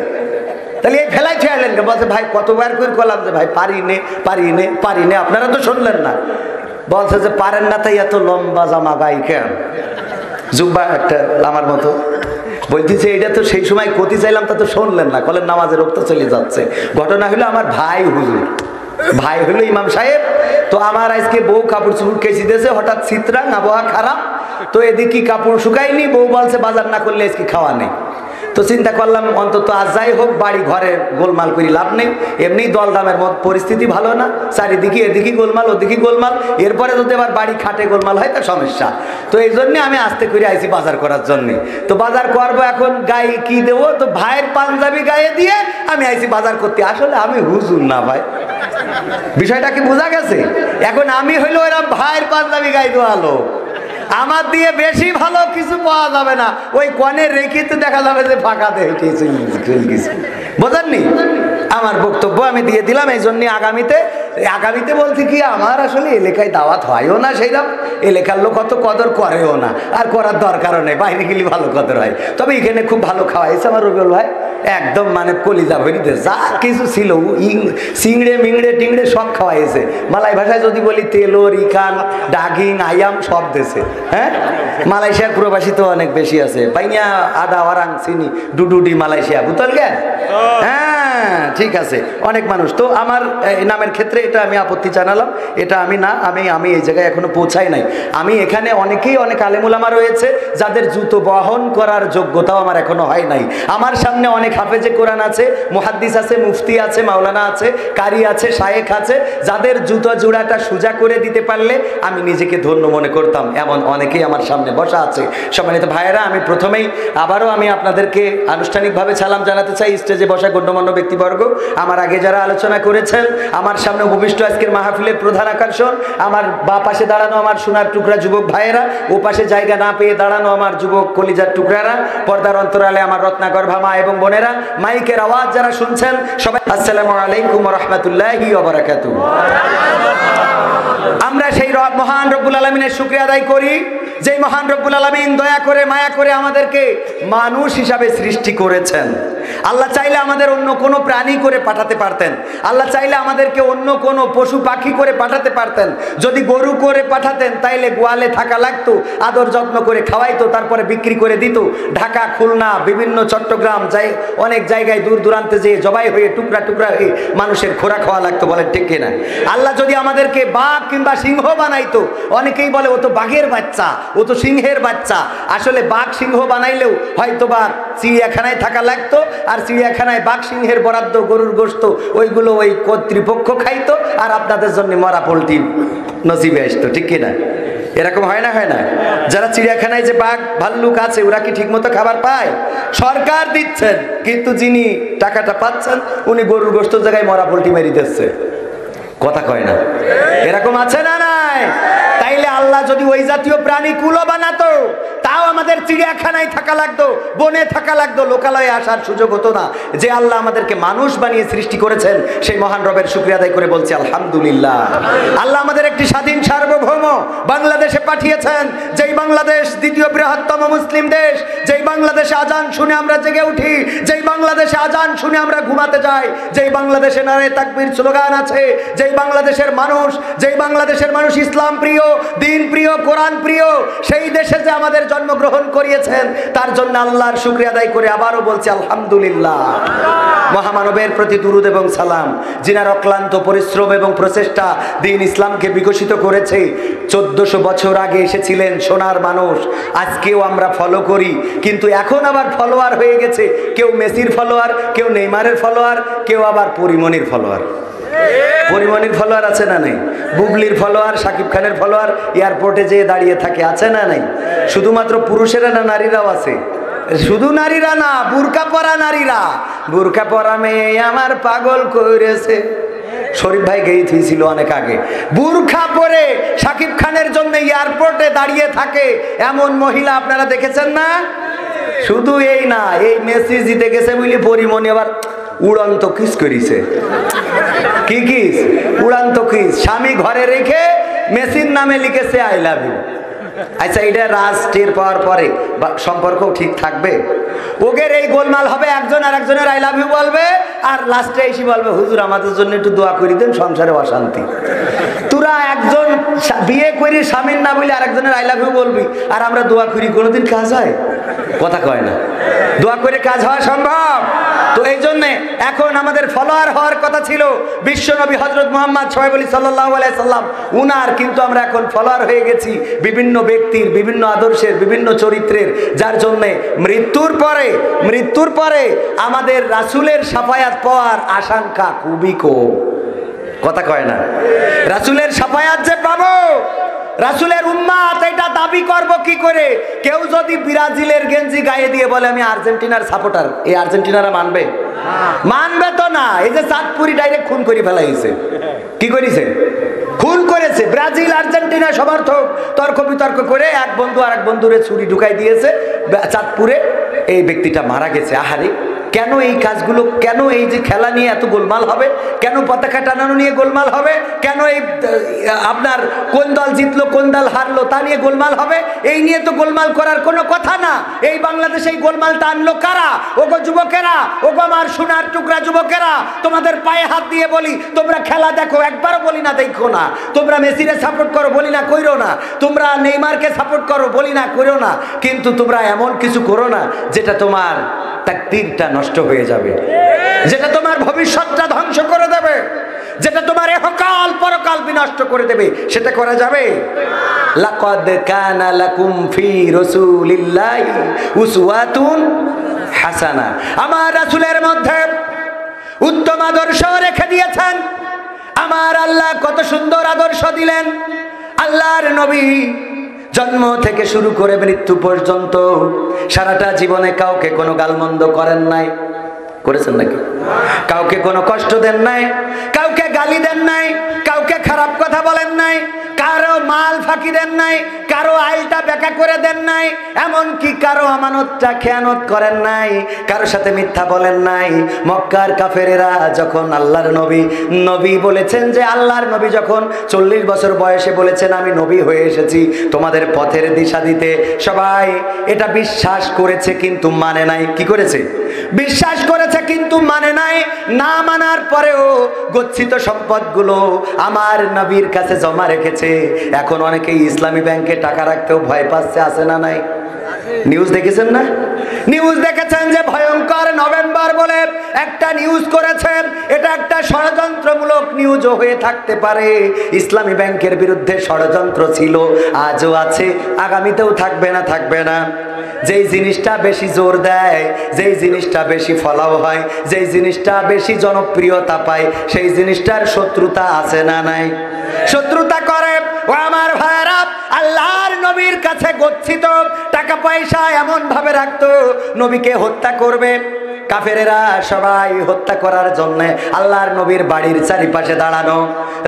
তাহলে এই ফেলাই থুয়ে আসলেন কেন? বলছে ভাই কতবার করে করলাম যে ভাই পারি নে, আপনারা তো শুনলেন না। বলছে যে পারেন না তাই এত লম্বা জামা গাই কেন? জুব্বা একটা আমার মতো। বলতেছে এটা তো সেই সময় ক্ষতি চাইলাম, তা তো শুনলেন না, বলেন নামাজের রক্ত চলে যাচ্ছে। ঘটনা হলো আমার ভাই হুজুর, ভাই হলো ইমাম সাহেব। তো আমার আজকে বউ কাপড় চুপড় কেচি দিয়েছে, হঠাৎ চিত্রাং আবহাওয়া খারাপ, তো এদিকে কাপড় শুকায়নি, বউ বলছে বাজার না করলে আজকে খাওয়া নেই। তো চিন্তা করলাম অন্তত আজ যাই হোক বাড়ি ঘরে গোলমাল করি লাভ নেই, এমনি দলদামের মত পরিস্থিতি ভালো না, চারিদিকে এদিকে গোলমাল ওদিকে গোলমাল, এরপরে যদি আবার বাড়ি খাটে গোলমাল হয় তা সমস্যা। তো এই জন্যে আমি আস্তে করে আইছি বাজার করার জন্যে। তো বাজার করবো, এখন গায়ে কি দেবো, তো ভাইয়ের পাঞ্জাবি গায়ে দিয়ে আমি আইছি বাজার করতে। আসলে আমি হুজুর না ভাই, বিষয়টা কি বোঝা গেছে? এখন আমি হইলো এরা ভাইয়ের পাঞ্জাবি গায়ে দেওয়ালো, আমার দিয়ে বেশি ভালো কিছু পাওয়া যাবে না। ওই কনে রেখে তো দেখা যাবে যে ফাঁকা দেয় কিছু, বোঝেননি? আমার বক্তব্য আমি দিয়ে দিলাম। এই জন্য আগামীতে বলছি কি, আমার আসলে এলাকায় দাওয়াত হয়ও না সেইরকম, এলাকার লোক অত কদর করেও না, আর করার দরকারও নেই, বাইরে গেলে ভালো কদর হয়। তবে এখানে খুব ভালো খাওয়াইছে আমার রবিউল ভাই, একদম মানে কলিজা ভরিতে যা কিছু ছিল, চিংড়ে মিংড়ে টিংড়ে সব খাওয়াইছে। মালাই ভাষায় যদি বলি তেলোর ইকান ডাগিং আয়াম সব দেশে। হ্যাঁ, মালয়েশিয়ার প্রবাসী তো অনেক বেশি আছে, বাইনিয়া আদা ওয়ারাং চিনি ডুডুডি মালয়েশিয়া বুতল গে। হ্যাঁ ঠিক আছে, অনেক মানুষ। তো আমার নামের ক্ষেত্রে এটা আমি আপত্তি জানালাম, এটা আমি না, আমি এই জায়গায় এখনো পৌঁছাই নাই। আমি এখানে অনেক আলেমুলামা রয়েছে যাদের জুতো বহন করার যোগ্যতাও আমার এখনো হয় নাই। আমার সামনে অনেক হাফেজে কোরআন আছে, মুহাদ্দিস আছে, মুফতি আছে, মাওলানা আছে, কারি আছে, শায়েখ আছে, যাদের জুতো জোড়াটা সোজা করে দিতে পারলে আমি নিজেকে ধন্য মনে করতাম। এমন অনেকেই আমার সামনে বসা আছে। সম্মানিত ভাইয়েরা, আমি প্রথমেই আবারও আমি আপনাদেরকে আনুষ্ঠানিকভাবে সালাম জানাতে চাই। স্টেজে বসা গণ্যমান্য ব্যক্তিবর্গ, আমার আগে যারা আলোচনা করেছেন, আমার সামনে উপবিষ্ট আজকের মাহফিলের প্রধান আকর্ষণ, আমার বা পাশে দাঁড়ানো আমার সোনার টুকরা যুবক ভাইয়েরা, ও পাশে জায়গা না পেয়ে দাঁড়ানো আমার যুবক কলিজার টুকরারা, পর্দার অন্তরালে আমার রত্নাকর ভামা এবং বোনেরা, মাইকের আওয়াজ যারা শুনছেন, সবাই আসসালামু আলাইকুম ওয়া রাহমাতুল্লাহি ওয়া বারাকাতুহু। আমরা সেই মহান রব্বুল আলামিনের শুকরিয়া আদায় করি, যেই মহান রব্বুল আলামিন দয়া করে মায়া করে আমাদেরকে মানুষ হিসাবে সৃষ্টি করেছেন। আল্লাহ চাইলে আমাদের অন্য কোনো প্রাণী করে পাঠাতে পারতেন, আল্লাহ চাইলে আমাদেরকে অন্য কোনো পশু পাখি করে পাঠাতে পারতেন। যদি গরু করে পাঠাতেন তাইলে গোয়ালে থাকা লাগতো, আদর যত্ন করে খাওয়াইতো, তারপরে বিক্রি করে দিত। ঢাকা, খুলনা, বিভিন্ন চট্টগ্রাম অনেক জায়গায় দূর দূরান্তে যেয়ে জবাই হয়ে টুকরা টুকরা হয়ে মানুষের খোরাক খাওয়া লাগতো, বলেন ঠিক কিনা? আল্লাহ যদি আমাদেরকে বাঘ কিংবা সিংহ বানাইতো, অনেকেই বলে ও তো বাঘের বাচ্চা, ও তো সিংহের বাচ্চা। আসলে বাঘ সিংহ বানাইলেও হয়তো বা চিড়িয়াখানায় থাকা লাগতো, আর চিড়িয়াখানায় বাঘ সিংহের বরাদ্দ গরুর গোশত ওইগুলো ওই কর্তৃপক্ষ খাইতো, আর আপনাদের জন্য মরা পোল্ট্রি নসিবে আসতো, ঠিক কিনা? এরকম হয় না? যারা চিড়িয়াখানায় যে বাঘ ভাল্লুক আছে, ওরা কি ঠিক মতো খাবার পায়? সরকার দিচ্ছেন, কিন্তু যিনি টাকাটা পাচ্ছেন উনি গরুর গোশত জায়গায় মরা পোল্ট্রি মেরে দিচ্ছে। কথা কয় না? এরকম আছে না নাই? তাইলে আল্লাহ যদি ওই জাতীয় প্রাণী কুলো বানাতো, তাও আমাদের চিড়িয়াখানায় থাকা লাগতো, বনে থাকা লাগতো, লোকালয়ে আসার সুযোগ হতো না। যে আল্লাহ আমাদেরকে মানুষ বানিয়ে সৃষ্টি করেছেন, সেই মহান রবের শুকরিয়া আদায় করে বলছি আলহামদুলিল্লাহ। আল্লাহ আমাদের একটি স্বাধীন সার্বভৌম বাংলাদেশে পাঠিয়েছেন, যেই বাংলাদেশ দ্বিতীয় বৃহত্তম মুসলিম দেশ, যেই বাংলাদেশে আজান শুনে আমরা জেগে উঠি, যেই বাংলাদেশে আজান শুনে আমরা ঘুমাতে যাই, যেই বাংলাদেশে নারে তাকবীর স্লোগান আছে, যেই বাংলাদেশের মানুষ ইসলাম প্রিয়, দ্বীন প্রিয়, কোরআন প্রিয়, সেই দেশে যে আমাদের জন্মগ্রহণ করিয়েছেন, তার জন্য আল্লাহর শুকরিয়া আদায় করে আবারও বলছি আলহামদুলিল্লাহ। মহামানবের প্রতি দুরুদ এবং সালাম, যিনার অক্লান্ত পরিশ্রম এবং প্রচেষ্টা দ্বীন ইসলামকে বিকশিত করেছে। 1400 বছর আগে এসেছিলেন সোনার মানুষ, আজকেও আমরা ফলো করি, কিন্তু এখন আবার ফলোয়ার হয়ে গেছে, কেউ মেসির ফলোয়ার, কেউ নেইমারের ফলোয়ার, কেউ আবার পরিমণির ফলোয়ার। পরিমণির ফলোয়ার আছে না নাই? বুবলির ফলোয়ার, শাকিব খানের ফলোয়ার এয়ারপোর্টে যেয়ে দাঁড়িয়ে থাকে, আছে না নাই? শুধুমাত্র পুরুষেরা না নারীরাও আছে? শুধু নারীরা না, বুরকা পরা নারীরা, বুরকা পরা মেয়ে আমার পাগল করেছে। শরীফ ভাই গেই থিয়েছিল অনেক আগে, বুরখা পরে শাকিব খানের জন্য এয়ারপোর্টে দাঁড়িয়ে থাকে এমন মহিলা আপনারা দেখেছেন না? শুধু এই না, এই মেসি জিতে গেছে বলি পরিমণি আবার উড়ন্ত কিস করিছে। কি কিস? উড়ন্ত কিস। স্বামী ঘরে রেখে মেসির নামে লিখেছে আই লাভ ইউ। আচ্ছা, এটা রাষ্ট্রের পাওয়ার পরে সম্পর্ক ঠিক থাকবে? ওগের এই গোলমাল হবে, একজন আর একজনের আই লাভ ইউ বলবে, আর লাস্টে এসে বলবে হুজুর আমাদের জন্য একটু দোয়া করে দেন, সংসারে অশান্তি। তোরা একজন বিয়ে করি স্বামীর না বলে আরেকজনের আই লাভ ইউ বলবি, আর আমরা দোয়া করি, কোনোদিন কাজ হয়? কথা কয় না। দোয়া করে কাজ হওয়া সম্ভব? তো এই জন্যে এখন আমাদের ফলোয়ার হওয়ার কথা ছিল বিশ্বনবী হযরত মুহাম্মদ সাল্লাল্লাহু আলাইহি সাল্লাম, উনার, কিন্তু আমরা এখন ফলোয়ার হয়ে গেছি বিভিন্ন ব্যক্তির, বিভিন্ন আদর্শের, বিভিন্ন চরিত্রের, যার জন্যে মৃত্যুর পরে আমাদের রাসূলের শাফায়াত পাওয়ার আশঙ্কা খুবই কম। কথা কয় না? রাসূলের শাফায়াত যে পাবো, রাসূলের উম্মত, এটা দাবি করব কি করে? কেউ যদি ব্রাজিলের গেঞ্জি গায়ে দিয়ে বলে আমি আর্জেন্টিনার সাপোর্টার, এই আর্জেন্টিনারা মানবে? মানবে তো না। এই যে চাঁদপুরি ডাইরেক্ট খুন করে ফেলাইছে। কি করেছে? খুন করেছে। ব্রাজিল আর্জেন্টিনা সমর্থক তর্ক বিতর্ক করে এক বন্ধু আর এক বন্ধুরে ছুরি ঢুকাই দিয়েছে চাঁদপুরে, এই ব্যক্তিটা মারা গেছে। আহারে, কেন এই কাজগুলো? কেন এই যে খেলা নিয়ে এত গোলমাল হবে? কেন পতাকা টানানো নিয়ে গোলমাল হবে? কেন এই আপনার কোন দল জিতলো কোন দল হারলো তা নিয়ে গোলমাল হবে? এই নিয়ে তো গোলমাল করার কোনো কথা না। এই বাংলাদেশে এই গোলমালটা আনলো কারা? ওগো যুবকেরা, ওগো আমার সোনার টুকরা যুবকেরা, তোমাদের পায়ে হাত দিয়ে বলি, তোমরা খেলা দেখো, একবারও বলি না দেখো না। তোমরা মেসিরে সাপোর্ট করো, বলি না কইরো না। তোমরা নেইমারকে সাপোর্ট করো, বলি না কইরো না। কিন্তু তোমরা এমন কিছু করো না যেটা তোমার তাকদীরটা নষ্ট হয়ে যাবে, যেটা তোমার ভবিষ্যৎটা ধ্বংস করে দেবে, যেটা তোমার ইহকাল পরকাল বিনষ্ট করে দেবে। সেটা করা যাবে? লাকাদ কানা লাকুম ফি রাসূলিল্লাহি উসওয়াতুন হাসানা। আমার রাসূলের মধ্যে উত্তম আদর্শ রেখে দিয়েছেন। আমার আল্লাহ কত সুন্দর আদর্শ দিলেন। আল্লাহর নবী জন্ম থেকে শুরু করে মৃত্যু পর্যন্ত সারাটা জীবনে কাউকে কোনো গালমন্দ করেন নাই। করেছেন নাকি? কাউকে কোনো কষ্ট দেন নাই, কাউকে গালি দেন নাই, কাউকে খারাপ কথা বলেন নাই, কারো মাল ফাঁকি দেন নাই, কারো আইলটা বেকা করে দেন নাই, এমনকি কারো আমানতটা খেয়ানত করেন নাই, কারোর সাথে মিথ্যা বলেন নাই। মক্কার কাফেরেরা যখন আল্লাহর নবী বলেছেন, যে আল্লাহর নবী যখন 40 বছর বয়সে বলেছেন আমি নবী হয়ে এসেছি তোমাদের পথের দিশা দিতে, সবাই এটা বিশ্বাস করেছে কিন্তু মানে নাই। কি করেছে? বিশ্বাস করেছে কিন্তু মানে নাই। না মানার পরেও গচ্ছিত সম্পদগুলো আমার নবীর কাছে জমা রেখেছে। এখন অনেকেই ইসলামী ব্যাংকে টাকা রাখতেও ভয় পাচ্ছে, আছে না নাই? নিউজ দেখেছেন না? নিউজ দেখেছেন যে ভয়ঙ্কর নভেম্বর বলে একটা নিউজ করেছেন। এটা একটা ষড়যন্ত্রমূলক নিউজও হয়ে থাকতে পারে। ইসলামী ব্যাংকের বিরুদ্ধে ষড়যন্ত্র ছিল, আজও আছে, আগামীতেও থাকবে না? থাকবে না। যেই জিনিসটা বেশি জোর দেয়, যেই জিনিসটা বেশি ফলাও হয়, যেই জিনিসটা বেশি জনপ্রিয়তা পায়, সেই জিনিসটার শত্রুতা আছে না নাই? শত্রুতা করে। ও আমার ভাইরা, আল্লাহর নবীর কাছে গচ্ছিত টাকা পয়সা এমন ভাবে রাখতো, নবীকে হত্যা করবে, কাফেরেরা সবাই হত্যা করার জন্য আল্লাহর নবীর বাড়ির চারিপাশে দাঁড়ানো।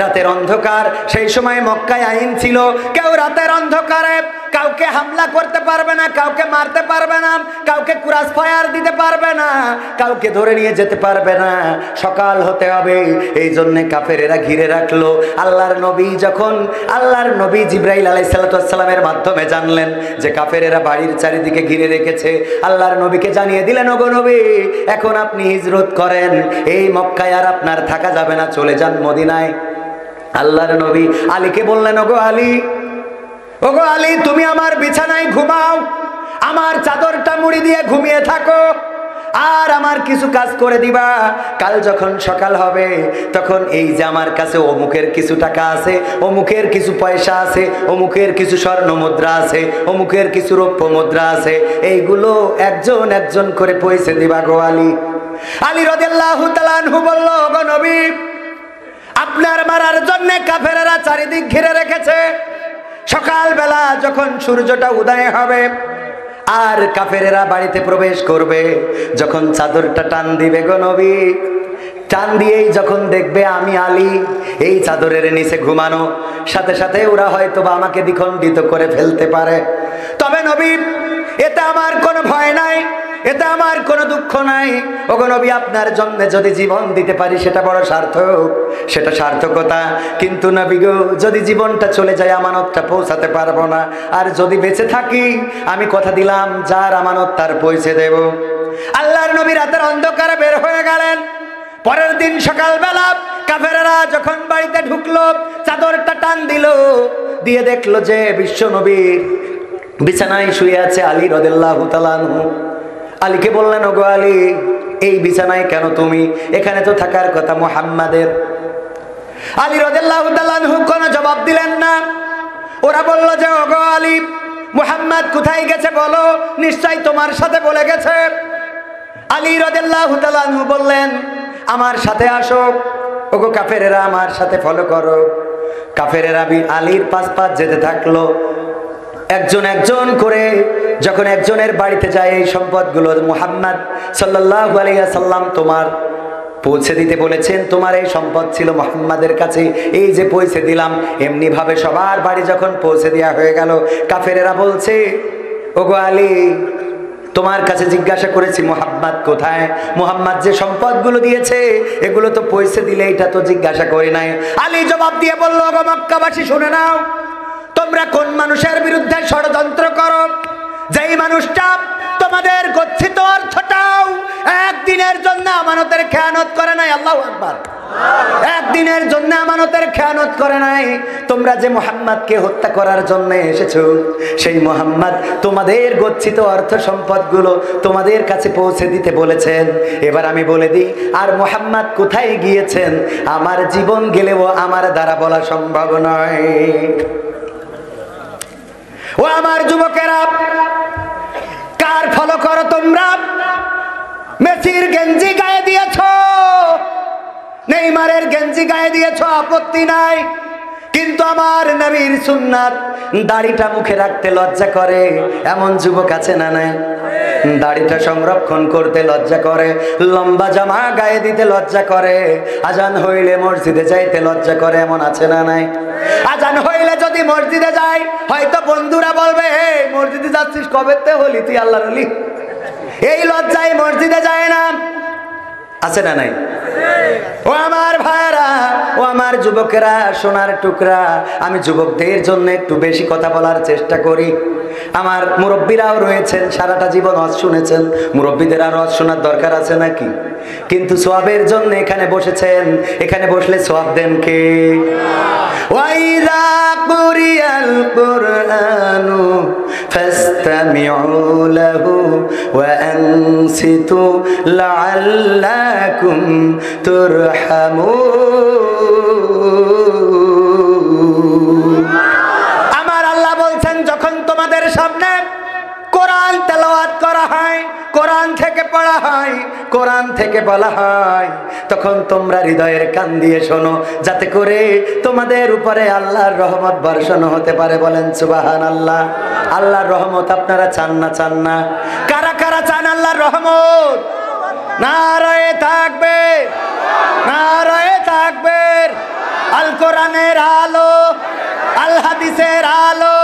রাতের অন্ধকার, সেই সময় মক্কায় আইন ছিল কেউ রাতের অন্ধকারে কাউকে হামলা করতে পারবে না, কাউকে মারতে পারবে না, কাউকে ক্রস ফায়ার দিতে পারবে না, কাউকে ধরে নিয়ে যেতে পারবে না, সকাল হতে হবে। এই জন্য কাফেরেরা ঘিরে রাখলো। আল্লাহর নবী জিবরাইল আলাইহিস সালামের মাধ্যমে জানলেন যে কাফেরেরা বাড়ির চারিদিকে ঘিরে রেখেছে। আল্লাহর নবীকে জানিয়ে দিলেন, ওগো নবী, এখন আপনি হিজরত করেন, এই মক্কায় আর আপনার থাকা যাবে না, চলে যান মদিনায়। আল্লাহর নবী আলীকে বললেন, ওগো আলী, তুমি আমার বিছানায় ঘুমাও, আমার চাদরটা মুড়ি দিয়ে ঘুমিয়ে থাকো, আর আমার কিছু কাজ করে দিবা। কাল যখন সকাল হবে তখন এই যে আমার কাছে অমুকের কিছু টাকা আছে, অমুকের কিছু পয়সা আছে, অমুকের কিছু স্বর্ণ মুদ্রা আছে, অমুকের কিছু রৌপ্য মুদ্রা আছে, এইগুলো একজন একজন করে পয়সা দিবা গো আলী। আলী রাদিয়াল্লাহু তাআলা আনহু বলল, গো নবী, আপনার মারার জন্য কাফেরেরা চারিদিক ঘিরে রেখেছে। সকালবেলা যখন সূর্যটা উদয় হবে আর কাফেরেরা বাড়িতে প্রবেশ করবে, যখন চাদরটা টান দিবে গো নবী, টান দিয়েই যখন দেখবে আমি আলী এই চাদরের নিচে ঘুমানো, সাথে সাথে ওরা হয়তো বা আমাকে দ্বিখণ্ডিত করে ফেলতে পারে। তবে নবী, এতে আমার কোনো ভয় নাই, এতে আমার কোনো দুঃখ নাই। ওগো নবী, আপনার জন্য যদি জীবন দিতে পারি সেটা বড় সার্থক, সেটা সার্থকতা। কিন্তু নবী গো, যদি জীবনটা চলে যায় আমানতটা পৌঁছাতে পারবো না, আর যদি বেঁচে থাকি আমি কথা দিলাম যার আমানত তার পৌঁছে দেব। আল্লাহর নবী রাতের অন্ধকারে বের হয়ে গেলেন। পরের দিন সকালবেলা কাফেরেরা যখন বাড়িতে ঢুকলো, চাদরটা টান দিল, দিয়ে দেখলো যে বিশ্ব নবীর বিছানায় শুয়ে আছে আলী রাদিয়াল্লাহু তাআলা আনহু। আলীকে বললেন, ওগো আলী, এই বিছানায় কেন তুমি? এখানে তো থাকার কথা মুহাম্মাদের। আলী রাদিয়াল্লাহু তাআলা আনহু কোনো জবাব দিলেন না। ওরা বলল যে, ওগো আলী, মুহাম্মদ কোথায় গেছে বলো, নিশ্চয় তোমার সাথে বলে গেছে। আলী রাদিয়াল্লাহু তাআলা আনহু বললেন, আমার সাথে আসো। ওগো কাফেরেরা, আমার সাথে ফলো করো। কাফেরেরা আলীর পাশ যেতে থাকলো। একজন একজন করে যখন একজনের বাড়িতে যায়, এই সম্পদগুলো মুহাম্মদ সাল্লাল্লাহু আলাইহি ওয়াসাল্লাম তোমার পৌঁছে দিতে বলেছেন, তোমার এই সম্পদ ছিল মুহাম্মাদের কাছে, এই যে পৌঁছে দিলাম। এমনি ভাবে সবার বাড়ি যখন পৌঁছে দেওয়া হয়ে গেল, কাফেরেরা বলছে, ওগো আলী, তোমার কাছে জিজ্ঞাসা করেছি মুহাম্মদ কোথায়, মুহাম্মদ যে সম্পদগুলো দিয়েছে এগুলো তো পৌঁছে দিলে, এটা তো জিজ্ঞাসা করি নাই। আলী জবাব দিয়ে বলল, ওগো মক্কাবাসী, শুনে নাও, তোমরা কোন মানুষের বিরুদ্ধে ষড়যন্ত্র করো, যেই মানুষটা তোমাদের গচ্ছিত অর্থটাও একদিনের জন্য আমানতের খেয়ানত করে নাই। আল্লাহু আকবার। একদিনের জন্য আমানতের খেয়ানত করে নাই। তোমরা যে মুহাম্মদকে হত্যা করার জন্য এসেছো, সেই মুহাম্মদ তোমাদের গচ্ছিত অর্থ সম্পদগুলো তোমাদের কাছে পৌঁছে দিতে বলেছেন। এবার আমি বলে দিই, আর মুহাম্মদ কোথায় গিয়েছেন আমার জীবন গেলেও আমার দ্বারা বলা সম্ভব নয়। ও আমার যুবকেরা, কার ফলো করো তোমরা? মেসির গেঞ্জি গায়ে দিয়েছ, নেইমারের গেঞ্জি গায়ে দিয়েছ, আপত্তি নাই, কিন্তু আমার নবীর সুন্নাত দাড়িটা মুখে রাখতে লজ্জা করে এমন যুবক আছে না নাই? দাড়িটা সংরক্ষণ করতে লজ্জা করে, লম্বা জামা গায়ে দিতে লজ্জা করে, আজান হইলে মসজিদে যাইতে লজ্জা করে এমন আছে না নাই? আজান হইলে যদি মসজিদে যাই, হয়তো বন্ধুরা বলবে, হে মসজিদে যাচ্ছিস কবেতে হলি তুই আল্লাহর ওলি, এই লজ্জায় মসজিদে যায় না, আছে না নাই? ও আমার ভাইরা, ও আমার যুবকেরা, সোনার টুকরা, আমি যুবকদের জন্য একটু বেশি কথা বলার চেষ্টা করি। আমার মুরব্বীরাও রয়েছেন, সারাটা জীবন ওয়াজ শুনেছেন, মুরব্বীদের আর ওয়াজ শোনার দরকার আছে নাকি? কিন্তু সওয়াবের জন্য এখানে বসেছেন, এখানে বসলে সওয়াব দেন কে? ওয়াইদা কুরিয়াল কুরআনু ফাসতামিউ লাহু ওয়া আনসিতু লাআল্লাকুম তুরহামুন। আমার আল্লাহ বলছেন, যখন তোমাদের সামনে কোরআন তেলাওয়াত করা হয়, কোরআন থেকে পড়া হয়, কোরআন থেকে বলা হয়, তখন তোমরা হৃদয়ের কান দিয়ে শোনো, যাতে করে তোমাদের উপরে আল্লাহর রহমত বর্ষণ হতে পারে। বলেন সুবহানাল্লাহ। আল্লাহর রহমত আপনারা চান না? চান না? কারা কারা চান আল্লাহর রহমত? নারায়ে তাকবীর, নারায়ে তাকবীর। আল কোরআনের আলো, আল হাদিসের আলো,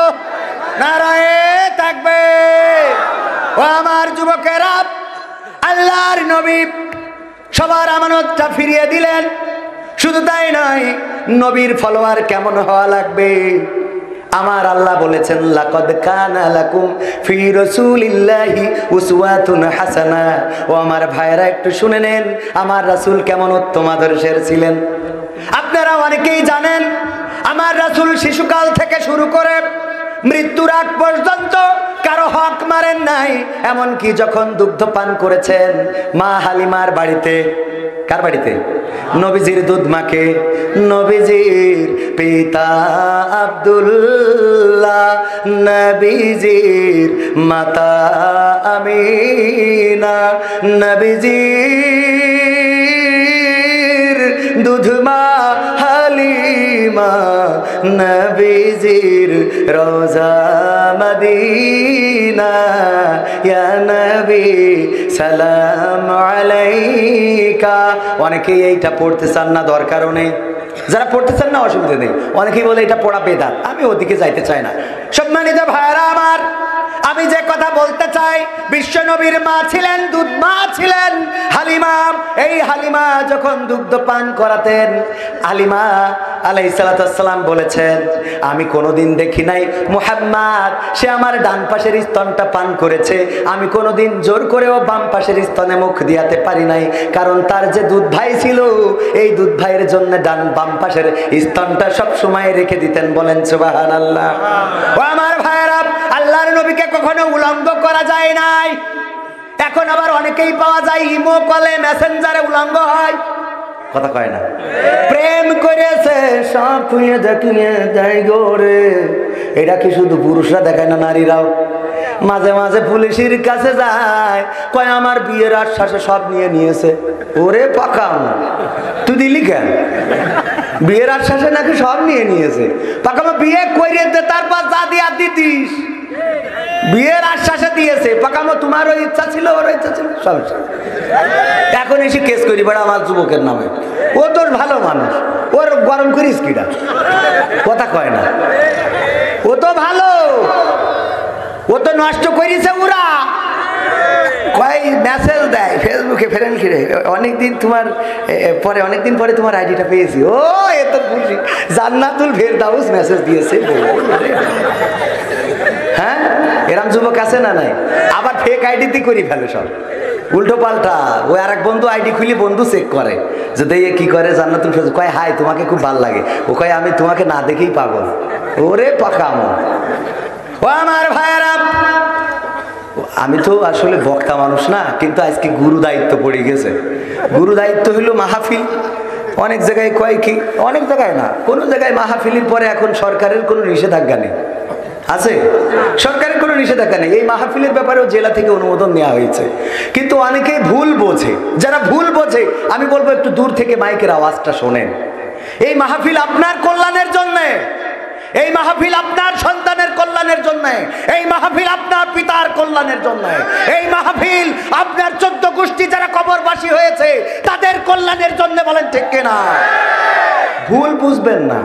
নারায়ে তাকবীর। ও আমার যুবকেরা, আল্লাহর নবী সবার আমানতটা ফিরিয়ে দিলেন। শুধু তাই নয়, নবীর ফলোয়ার কেমন হওয়া লাগবে আমার আল্লাহ বলেছেন, লাকাদ কানা লাকুম ফি রাসূলিল্লাহি উসওয়াতুন হাসানা। ও আমার ভাইরা, একটু শুনে নেন আমার রাসূল কেমন উত্তম আদর্শের ছিলেন। আপনারা অনেকেই জানেন আমার রাসূল শিশুকাল থেকে শুরু করে মৃত্যুর আগ পর্যন্ত কারো হক মারেন নাই। এমনকি যখন দুগ্ধ পান করেছেন মা হালিমার বাড়িতে, কার বাড়িতে? নবীজির দুধ মাকে নবীজির পিতা আব্দুল্লাহ, নবীজির মাতা আমিনা, নবীজির দুধ মা হালিমা, নবীজির রোজা মদিনা, ইয়া নবী সালাম আলাইকা। অনেকেই এইটা পড়তে চান না, দরকারও নেই। যারা পড়তে চান না অসুবিধা নেই, অনেকেই বলে এটা পড়া বেদাত, আমি ওদিকে যাইতে চাই না। সম্মানিত ভাইরা আমার, আমি যে কথা বলতে চাই, বিশ্ব নবীর মা ছিলেন, দুধ মা ছিলেন হালিমা। এই হালিমা যখন দুগ্ধ পান করাতেন, হালিমা আলাইহিস সালাতু ওয়াস সালাম বলেছেন, আমি কোনোদিন দেখি নাই মুহাম্মদ সে আমার ডান পাশের স্তনটা পান করেছে, আমি কোনোদিন জোর করেও বাম পাশের স্তনে মুখ দিয়াতে পারি নাই, কারণ তার যে দুধ ভাই ছিল, এই দুধ ভাইয়ের জন্য ডান বাম পাশের স্তনটা সব সময় রেখে দিতেন। বলেন সুবহানাল্লাহ। ও আমার ভাইরা, আল্লাহর নবীকে কখনো উলঙ্গ করা যায় নাই। এখন আবার অনেকেই পাওয়া যায় ইমো কলে মেসেঞ্জারে উলঙ্গ হয়, কথা কয় না। প্রেম করেছে সব খুঁয়ে দেখিয়ে দেয় গোরে। এটা কি শুধু পুরুষরা দেখায় না, নারীরাও মাঝে মাঝে পুলিশের কাছে যায়, কয় আমার বিয়ের আশ্বাসে সব নিয়ে নিয়েছে। ওরে পাকাম, তুই দিলি কেন? বিয়ের আশ্বাসে নাকি সব নিয়ে নিয়েছে। পাকাম বিয়ে করিয়ে দে, তারপর যা দিয়া দিতিস। বিয়ের আশ্বাসে দিয়েছে, পাকামো তোমারও ইচ্ছা ছিল, ওরও ইচ্ছা ছিল, সব। এখন এসে কেস করি বেড়া আমার যুবকের নামে। ও তোর ভালো মানুষ, ওর গরম করিস কিনা, কথা কয় না। ও তো ভালো, ও তো নষ্ট করেছে। ওরা কয় মেসেজ দেয় ফেসবুকে, ফেরেন খিরে অনেকদিন তোমার পরে, অনেকদিন পরে তোমার আইডিটা পেয়েছি। ও এত খুশি, জান্নাতুল ফেরদাউস মেসেজ দিয়েছে। হ্যাঁ, এরম যুবক আছে না নাই? আবার ফেক আইডিতে করি ফেলে সব উল্টো পাল্টা। ওই আর এক বন্ধু আইডি খুলি, বন্ধু চেক করে যে দেখে কি করে, জান্নাতুল ফেরদাউস কয় হাই তোমাকে খুব ভালো লাগে, ও কয় আমি তোমাকে না দেখেই পাগল। ওরে পাকামো। ও আমার ভাইয়েরা, আমি তো আসলে বক্তা মানুষ না, কিন্তু আজকে গুরু দায়িত্ব পড়ে গেছে। গুরু দায়িত্ব হইল মাহফিল। অনেক জায়গায় কয় কি, অনেক জায়গায় না, কোনো জায়গায় মাহফিলের পরে এখন সরকারের কোনো নিষেধাজ্ঞা নেই, আছে সরকারের কোনো নিষেধাজ্ঞা নেই। এই মাহফিলের ব্যাপারেও জেলা থেকে অনুমোদন নেওয়া হয়েছে, কিন্তু অনেকেই ভুল বোঝে। যারা ভুল বোঝে আমি বলবো একটু দূর থেকে মাইকের আওয়াজটা শোনেন। এই মাহফিল আপনার কল্যাণের জন্যে, এই মাহফিল আপনার সন্তানের কল্যাণের জন্য, এই মাহফিল আপনার পিতার কল্যাণের জন্য, এই মাহফিল আপনার 14 গোষ্ঠী যারা কবরবাসী হয়েছে তাদের কল্যাণের জন্য। বলেন ঠিক কিনা? ভুল বুঝবেন না,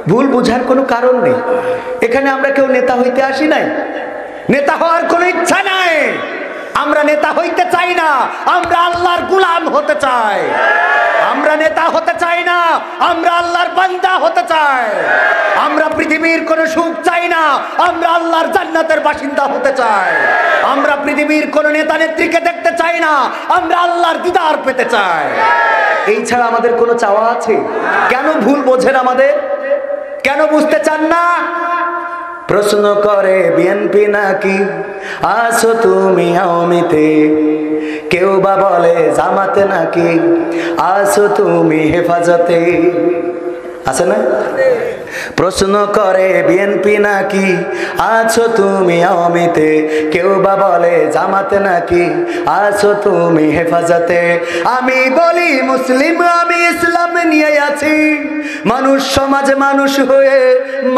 ভুল বুঝার কোনো কারণ নেই। এখানে আমরা কেউ নেতা হইতে আসি নাই, নেতা হওয়ার কোনো ইচ্ছা নাই। আমরা নেতা হইতে চাই না, আমরা আল্লাহর গোলাম হতে চাই। আমরা নেতা হতে চাই না, আমরা আল্লাহর বান্দা হতে চাই। আমরা পৃথিবীর কোনো সুখ চাই না, আমরা আল্লাহর জান্নাতের বাসিন্দা হতে চাই। আমরা পৃথিবীর কোনো নেতা নেত্রীকে দেখতে চাই না, আমরা আল্লাহর দিদার পেতে চাই। এই ছাড়া আমাদের কোনো চাওয়া আছে? কেন ভুল বোঝেন আমাদের? কেন বুঝতে চান না? প্রশ্ন করে বিএনপি নাকি আসো তুমি আওয়ামীতে, কেউ বা বলে জামাতে নাকি আসো তুমি হেফাজতে। আছে না? প্রশ্ন করে বিএনপি নাকি আছো তুমি আওয়ামীতে, কেউ বা বলে জামাতে নাকি আছো তুমি হেফাজতে। আমি বলি মুসলিম, আমি ইসলাম নিয়ে আছি, মানুষ সমাজ মানুষ হয়ে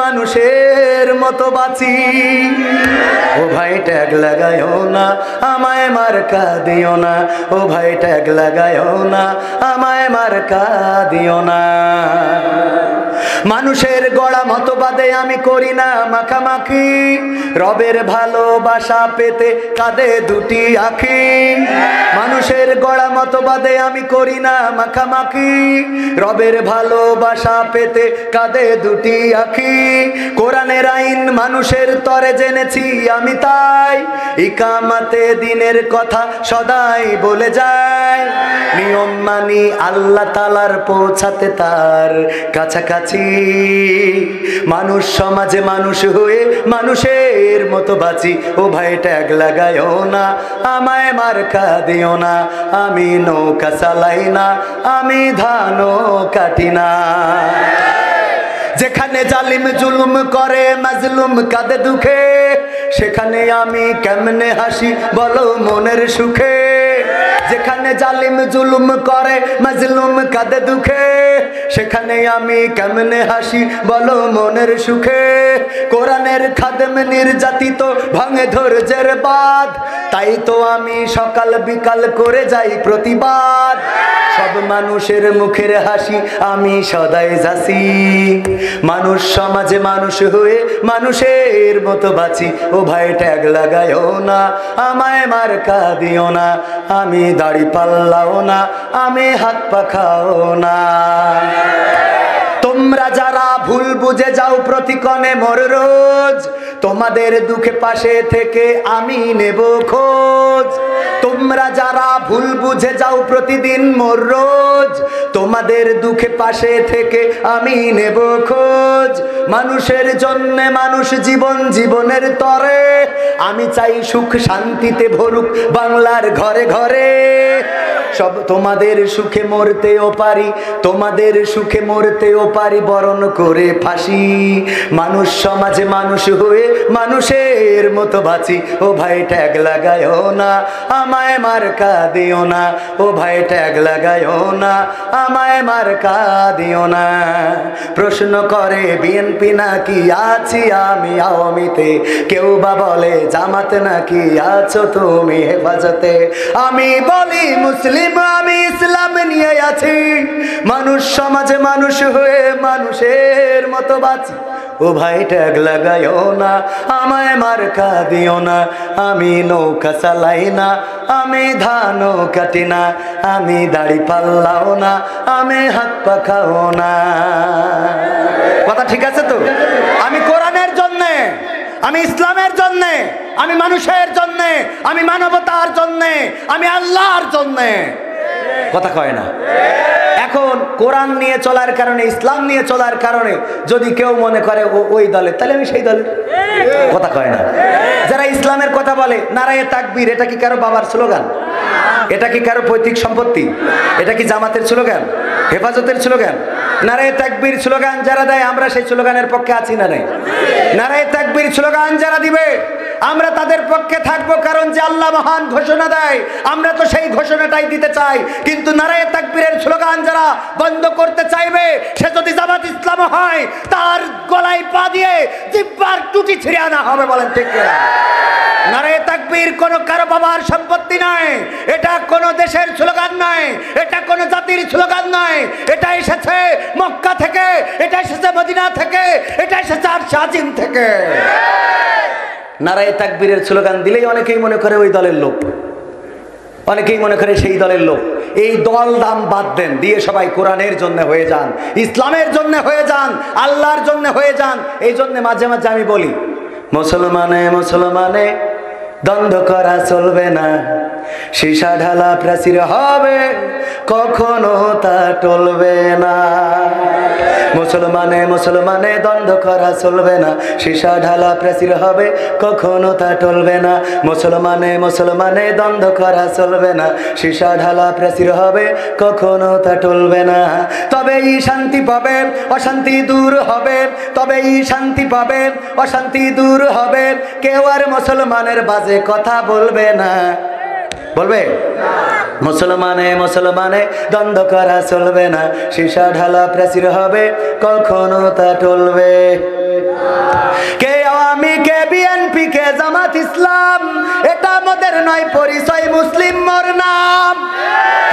মানুষের মতো বাঁচি। ও ভাই ট্যাগ লাগায়ও না, আমায় মার্কা দিও না, ও ভাই ট্যাগ লাগায়ও না, আমায় মার্কা দিও না। মানুষের গড়া মতবাদে আমি করি না মাখামাখি, রবের ভালোবাসা পেতে কাঁদে দুটি আঁখি। মানুষের গড়া মতবাদে আমি করি না মাখামাখি, রবের ভালোবাসা পেতে কাঁদে দুটি আঁখি। কোরআনের আইন মানুষের তরে জেনেছি আমি, তাই ইকামাতে দিনের কথা সদাই বলে যায়। নিয়ম মানি আল্লাহ তাআলার পৌঁছাতে তার কাছাকাছি, মানুষ সমাজে মানুষ হয়ে মানুষের মতো বাঁচি। ও ভাই ট্যাগ লাগায়ও না, আমায় মার্কা দিও না, আমি নৌকা চালাই না, আমি ধানও কাটি না। যেখানে জালিম জুলুম করে মাজলুম কাঁদে দুঃখে, সেখানে আমি কেমনে হাসি বলো মনের সুখে। যেখানে জালিম জুলুম করে মাজলুম কাঁদে দুঃখে, সেখানে আমি কেমনে হাসি বলো মনের সুখে। কোরআনের খাদেম নির্যাতিত ভাঙে ধৈর্যের বাঁধ, তাই তো আমি সকাল বিকাল করে যাই প্রতিবাদ। সব মানুষের মুখের হাসি আমি সদাই যাচ্ছি, মানুষ সমাজে মানুষ হয়ে মানুষের মতো বাঁচি। ও ভাই ট্যাগ লাগায়ও না, আমায় মার্কা দিও না, আমি দাড়ি পাল্লাও না, আমি হাত পাখাও না। তোমরা যারা ভুল বুঝে যাও প্রতিক্ষণে মোর রোজ, তোমাদের দুঃখে পাশে থেকে আমি নেব খোঁজ। তোমরা যারা ভুল বুঝে যাও প্রতিদিন মোর রোজ, তোমাদের দুঃখে পাশে থেকে আমি নেব খোঁজ। মানুষের জন্যে মানুষ জীবন জীবনের তরে, আমি চাই সুখ শান্তিতে ভরুক বাংলার ঘরে ঘরে। সব তোমাদের সুখে মরতেও পারি, তোমাদের সুখে মরতেও পারি বরণ করে ফাঁসি। মানুষ সমাজে মানুষ হয়ে মানুষের মতো বাঁচি। ও ভাই ট্যাগ লাগায়ও না, আমায় মার্কা দিও না, ও ভাই ট্যাগ লাগায়ও না, আমায় মার্কা দিও না। প্রশ্ন করে বিএনপি নাকি আছি আমি আওয়ামীতে, কেউ বা বলে জামাতে নাকি আছো তুমি হেফাজতে। আমি বলি মুসলিম, আমি ইসলাম নিয়ে আছি, মানুষ সমাজে মানুষ হয়ে মানুষের মতো বাঁচি। ও ভাই ট্যাগ লাগায়ও না, আমায় মার্কা দিও না, আমি নৌকা চালাই না, আমি ধানও কাটি না, আমি দাড়ি পাল্লাও না, আমি হাত পাখাও না। কথা ঠিক আছে তো? আমি কোরআনের জন্যে, আমি ইসলামের জন্যে, আমি মানুষের জন্যে, আমি মানবতার জন্যে, আমি আল্লাহর জন্যে। কথা কয় না? এখন কোরআন নিয়ে চলার কারণে, ইসলাম নিয়ে চলার কারণে যদি কেউ মনে করে ওই দলের, তাহলে আমি সেই দলের। কথা কয় না? যারা ইসলামের কথা বলে নারায়ে তাকবীর, এটা কি কারো বাবার স্লোগান? এটা কি কারো পৈতৃক সম্পত্তি? এটা কি জামাতের স্লোগান, হেফাজতের স্লোগান? নারায়ে তাকবীর স্লোগান যারা দেয়, আমরা সেই স্লোগানের পক্ষে আছি না নাই? নারায়ে তাকবীর স্লোগান যারা দিবে, আমরা তাদের পক্ষে থাকবো, কারণ যে আল্লাহ মহান ঘোষণা দেয়, আমরা তো সেই ঘোষণাটাই দিতে চাই। কিন্তু নারায়ে তাকবীরের স্লোগান যারা বন্ধ করতে চাইবে, সে যদি জামাত ইসলাম হয়, তার গলায় পা দিয়ে জিহ্বার টুটি ছিঁড়ে আনা হবে। বলেন ঠিক কিনা? নারায়ে তাকবীর কোনো কারো বাবার সম্পত্তি নয়, এটা কোনো দেশের স্লোগান নয়, এটা কোনো জাতির স্লোগান নয়। এটা এসেছে মক্কা থেকে, এটা এসেছে মদিনা থেকে, এটা এসেছে আরশ আজিম থেকে। নারায়ে তাকবীরের স্লোগান দিলেই অনেকেই মনে করে ওই দলের লোক, অনেকেই মনে করে সেই দলের লোক। এই দল দাম বাদ দেন, দিয়ে সবাই কোরআনের জন্য হয়ে যান, ইসলামের জন্য হয়ে যান, আল্লাহর জন্য হয়ে যান। এই জন্য মাঝে মাঝে আমি বলি, মুসলমানে মুসলমানে দ্বন্দ্ব করা চলবে না, সীসা ঢালা প্রাচীর হবে, কখনো তা টলবে না। মুসলমানে মুসলমানে দ্বন্দ্ব করা চলবে না, সীসা ঢালা প্রাচীর হবে কখনো তা টলবে না। মুসলমানে মুসলমানে দ্বন্দ্ব করা চলবে না, সীসা ঢালা প্রাচীর হবে কখনো তা টলবে না। তবেই শান্তি পাবে, অশান্তি দূর হবে, তবেই শান্তি পাবে, অশান্তি দূর হবে। কেউ আর মুসলমানের বাজে কথা বলবে না, বলবে? মুসলমানে মুসলমানে দ্বন্দ্ব করা চলবে না, সীসা ঢালা প্রাচীর হবে কখনো তা টলবে। কে আওয়ামী, কে বিএনপি, কে জামাত ইসলাম, এটা আমাদের নয় পরিচয়, মুসলিম মোর নাম।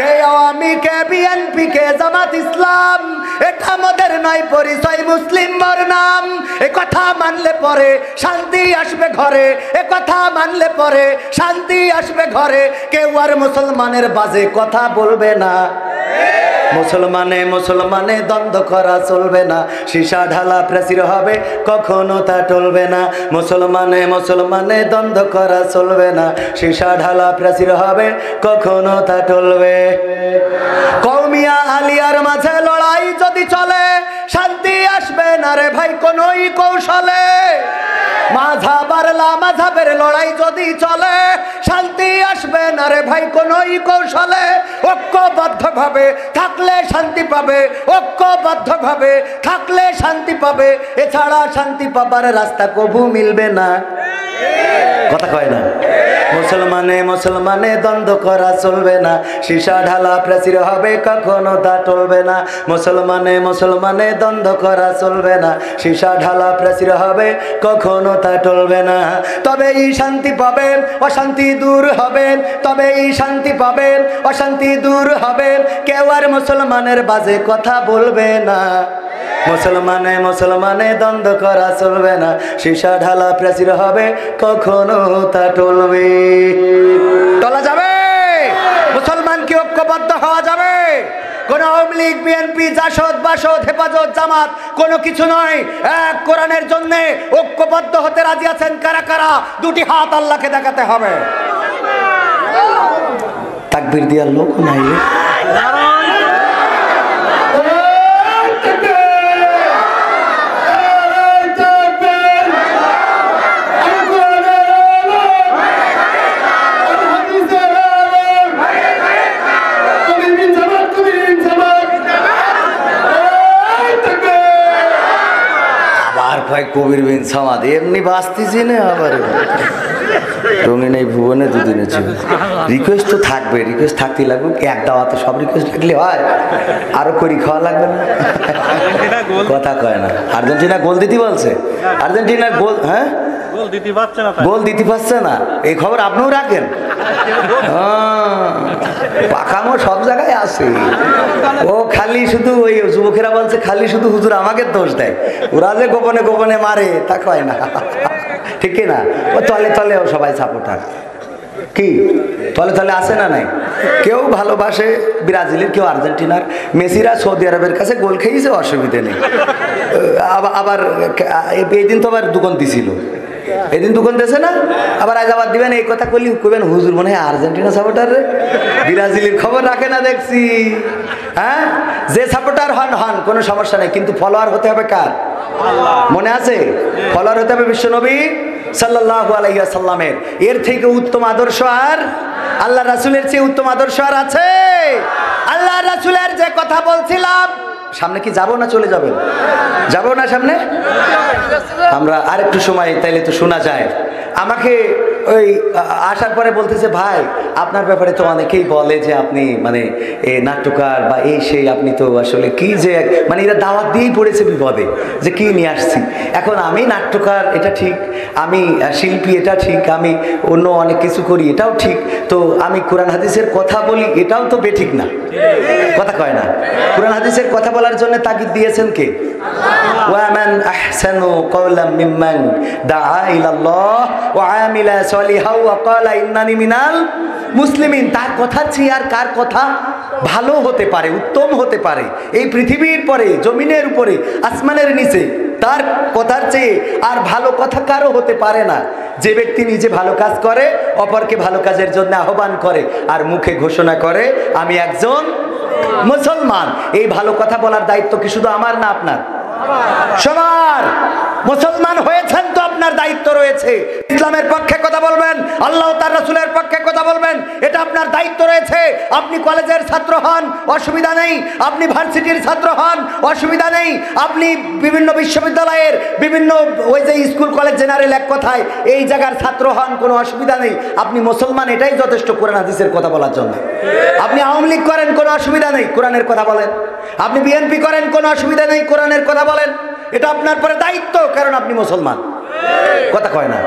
কে আওয়ামী, কে বিএনপি, কে জামাত ইসলাম, এটা আমাদের নয় পরিচয়, মুসলিম মোর নাম। এ কথা মানলে পরে শান্তি আসবে ঘরে, এ কথা মানলে পরে শান্তি আসবে ঘরে। কেউ আর মুসলমানের বাজে কথা বলবে না। মুসলমানে মুসলমানে দ্বন্দ্ব করা চলবে না, সীসা ঢালা প্রাচীর হবে কখনো তা টলবে না। মুসলমানে মুসলমানে দ্বন্দ্ব করা চলবে না, সীসা ঢালা প্রাচীর হবে কখনো তা টলবে। কওমিয়া আলিয়ার মাঝে লড়াই যদি চলে, শান্তি আসবে না রে ভাই কোনই কৌশলে। মাযহাব আর লামাযহাবের লড়াই যদি চলে, শান্তি আসবে না রে ভাই কোনই কৌশলে। ঐক্যবদ্ধভাবে থাকলে শান্তি পাবে, ঐক্যবদ্ধভাবে থাকলে শান্তি পাবে, এছাড়া শান্তি পাবার রাস্তা কবু মিলবে না। কথা কয় না? মুসলমানে মুসলমানে দ্বন্দ্ব করা চলবে না, সীসা ঢালা প্রাচীর হবে কখনো তা টলবে না। মুসলমানে মুসলমানে দ্বন্দ্ব করা চলবে না, সীসা ঢালা প্রাচীর হবে কখনো তা টলবে না। তবেই শান্তি পাবেন, অশান্তি দূর হবে, তবেই শান্তি পাবেন, অশান্তি দূর হবে। কেউ আর মুসলমানের বাজে কথা বলবে না। মুসলমানে মুসলমানে দ্বন্দ্ব করা চলবে না, সীসা ঢালা প্রাচীর হবে কখনো তা টলবে। টলা যাবে? মুসলমান কি ঐক্যবদ্ধ হওয়া যাবে? কোন আওয়ামী লীগ, বিএনপি, জাসদ, বাসদ, হেফাজত, জামাত কোনো কিছু নয়। এক কোরআনের জন্য ঐক্যবদ্ধ হতে রাজি আছেন কারা কারা? দুটি হাত আল্লাহকে দেখাতে হবে। তাকবীর দেওয়ার লোক নাই। কবির বিন সামাদ এমনি বাঁচতেছি না, আবার রঙিন এই ভুবনে দুদিনের ছিল। রিকোয়েস্ট তো থাকবে, রিকোয়েস্ট থাকতেই লাগবে। এক দাওয়াতে সব রিকোয়েস্ট থাকলে হয়? আরো করি খাওয়া লাগবে না? কথা কয় না। আর্জেন্টিনা গোল দিতে বলছে, আর্জেন্টিনার গোল, হ্যাঁ গোল দিতে পারছে না, এই খবর আপনিও রাখেন। পাকামো সব জায়গায় আছে। ও খালি শুধু ওই যুবকেরা বলছে খালি শুধু হুজুর আমাকে দোষ দেয়, ওরা যে গোপনে গোপনে মারে তা কয় না, ঠিক না? ও তলে তলেও সবাই সাপোর্টার। কি তলে তলে আসে না? নাই কেউ ভালোবাসে ব্রাজিলের, কেউ আর্জেন্টিনার। মেসিরা সৌদি আরবের কাছে গোল খেয়েছে, অসুবিধে নেই। আবার এই দিন তো আবার দোকান দিছিল, এদিন দোকান দিয়েছে না, আবার আজ আবার দিবেন। এই কথা করলি কইবেন হুজুর মনে হয় আর্জেন্টিনা সাপোর্টার, ব্রাজিলের খবর রাখে না দেখছি। হ্যাঁ, যে সাপোর্টার হন হন, কোনো সমস্যা নেই, কিন্তু ফলোয়ার হতে হবে কার? মনে আছে? ফলোয়ার হতে হবে বিশ্বনবী সাল্লাল্লাহু আলাইহি ওয়াসাল্লামের। এর থেকে উত্তম আদর্শ আর আল্লাহ রাসূলের চেয়ে উত্তম আদর্শ আর আছে? আল্লাহ রাসূলের যে কথা বলছিলাম, সামনে কি যাব না চলে যাবেন? যাব না সামনে? আমরা আরেকটু সময় তাইলে তো শোনা যায়। আমাকে ওই আসার পরে বলতেছে, ভাই আপনার ব্যাপারে তো অনেকেই বলে যে আপনি মানে নাট্যকার বা এই সেই, আপনি তো আসলে কি যে মানে এরা দাওয়াত দিয়েই পড়েছে বিপদে যে কি নিয়ে আসছি। এখন আমি নাট্যকার এটা ঠিক, আমি শিল্পী এটা ঠিক, আমি অন্য অনেক কিছু করি এটাও ঠিক, তো আমি কোরআন হাদিসের কথা বলি এটাও তো বেঠিক না। কথা কয় না? কোরআন হাদিসের কথা বলার জন্য তাগিদ দিয়েছেন কে? ওয়ামান আহসানু কাওলাম মিম্মান দাআ ইলাল্লাহ ওয়া আমিলা সলিহা ওয়া ক্বালা ইন্নানি মিনাল মুসলিমিন। তার কথা চেয়ে আর কার কথা ভালো হতে পারে, উত্তম হতে পারে? এই পৃথিবীর পরে, জমিনের উপরে, আসমানের নিচে তার কথার চেয়ে আর ভালো কথা কারো হতে পারে না। যে ব্যক্তি নিজে ভালো কাজ করে, অপরকে ভালো কাজের জন্য আহ্বান করে, আর মুখে ঘোষণা করে আমি একজন মুসলমান। এই ভালো কথা বলার দায়িত্ব কি শুধু আমার না আপনার? সবার। মুসলমান হয়েছেন তো আপনার দায়িত্ব রয়েছে। ইসলামের পক্ষে কথা বলবেন, আল্লাহ তার রাসূলের পক্ষে কথা বলবেন, এটা আপনার দায়িত্ব রয়েছে। আপনি কলেজের ছাত্র হন, অসুবিধা নেই। আপনি ভার্সিটির ছাত্র হন, অসুবিধা নেই। আপনি বিভিন্ন বিশ্ববিদ্যালয়ের বিভিন্ন ওই যে স্কুল কলেজ জেনারেল এক কথায় এই জায়গার ছাত্র হন, কোনো অসুবিধা নেই। আপনি মুসলমান, এটাই যথেষ্ট কোরআন হাদিসের কথা বলার জন্য। আপনি আওয়ামী লীগ করেন, কোনো অসুবিধা নেই, কোরআনের কথা বলেন। আপনি বিএনপি করেন, কোনো অসুবিধা নেই, কোরআনের কথা বলেন। এটা আপনার পরে দায়িত্ব, কারণ আপনি মুসলমান। কথা কয় না?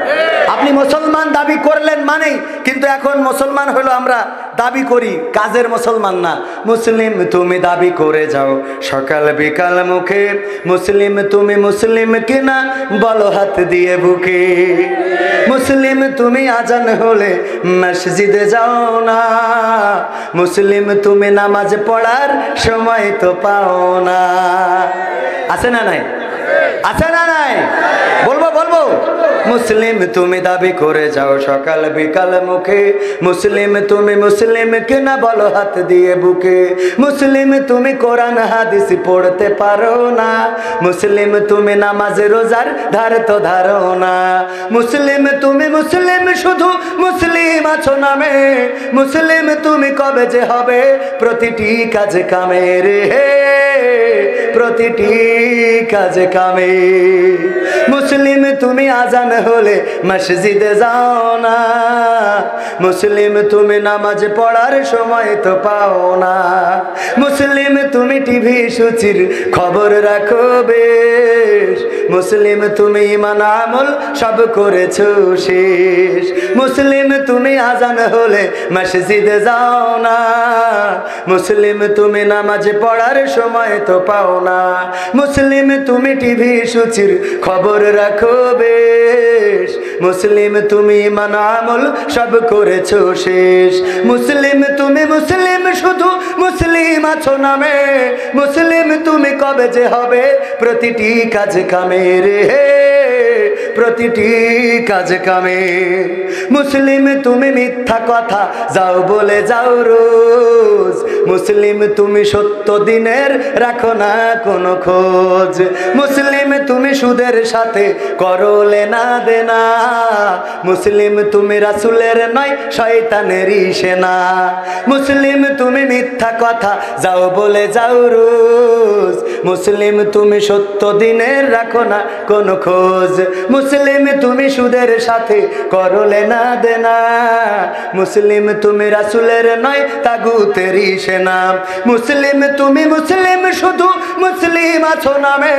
আপনি মুসলমান দাবি করলেন মানেই, কিন্তু এখন মুসলমান হলো আমরা দাবি করি, কাজের মুসলমান না। মুসলিম তুমি দাবি করে যাও সকাল বিকাল মুখে, মুসলিম তুমি মুসলিম কিনা বলো হাত দিয়ে বুকে। মুসলিম তুমি আজান হলে মসজিদে যাও না, মুসলিম তুমি নামাজ পড়ার সময় তো পাও না। আছে না নাই? আছে না নাই? বলবো বলবো। মুসলিম তুমি দাবি করে যাও সকাল বিকাল মুখে, মুসলিম তুমি মুসলিম কিনা বলো হাত দিয়ে বুকে। মুসলিম তুমি কোরআন হাদিস পড়তে পারো না, মুসলিম তুমি নামাজ রোজার ধার তো ধারো না। মুসলিম তুমি মুসলিম শুধু মুসলিম আছো নামে, মুসলিম তুমি কবে যে হবে প্রতিটি কাজে কামে রে, প্রতিটি কাজে কামে। মুসলিম তুমি আজান হলে মসজিদে যাও না, মুসলিম তুমি নামাজ পড়ার সময় তো পাও না। মুসলিম তুমি টিভি সূচির খবর রাখো বেশ, মুসলিম তুমি ঈমান আমল সব করেছো শেষ। মুসলিম তুমি আজান হলে মসজিদে যাও না, মুসলিম তুমি নামাজ পড়ার সময় তো পাও না। মুসলিম তুমি টিভি সূচির খবর রাখো বেশ, মুসলিম তুমি ঈমান আমল সব করেছো শেষ। মুসলিম তুমি মুসলিম শুধু মুসলিম আছো নামে, মুসলিম তুমি কবে যে হবে প্রতিটি কাজ কামে রে, প্রতিটি কাজ কামে। মুসলিম তুমি মিথ্যা কথা যাও বলে যাও রোজ, মুসলিম তুমি সত্য দিনের রাখো না কোনো খোঁজ। মুসলিম তুমি সুদের সাথে করো লেনা দেনা, মুসলিম তুমি রাসূলের নয় শয়তানেরই সেনা। মুসলিম তুমি মিথ্যা কথা যাও বলে যাও রোজ, মুসলিম তুমি সত্য দিনের রাখো না কোনো খোঁজ। মুসলিম তুমি সুদের সাথে করো লেনা দেনা, মুসলিম তুমি রাসূলের নয় তাগুতেরই সেনা। মুসলিম তুমি মুসলিম শুধু মুসলিম আছো নামে,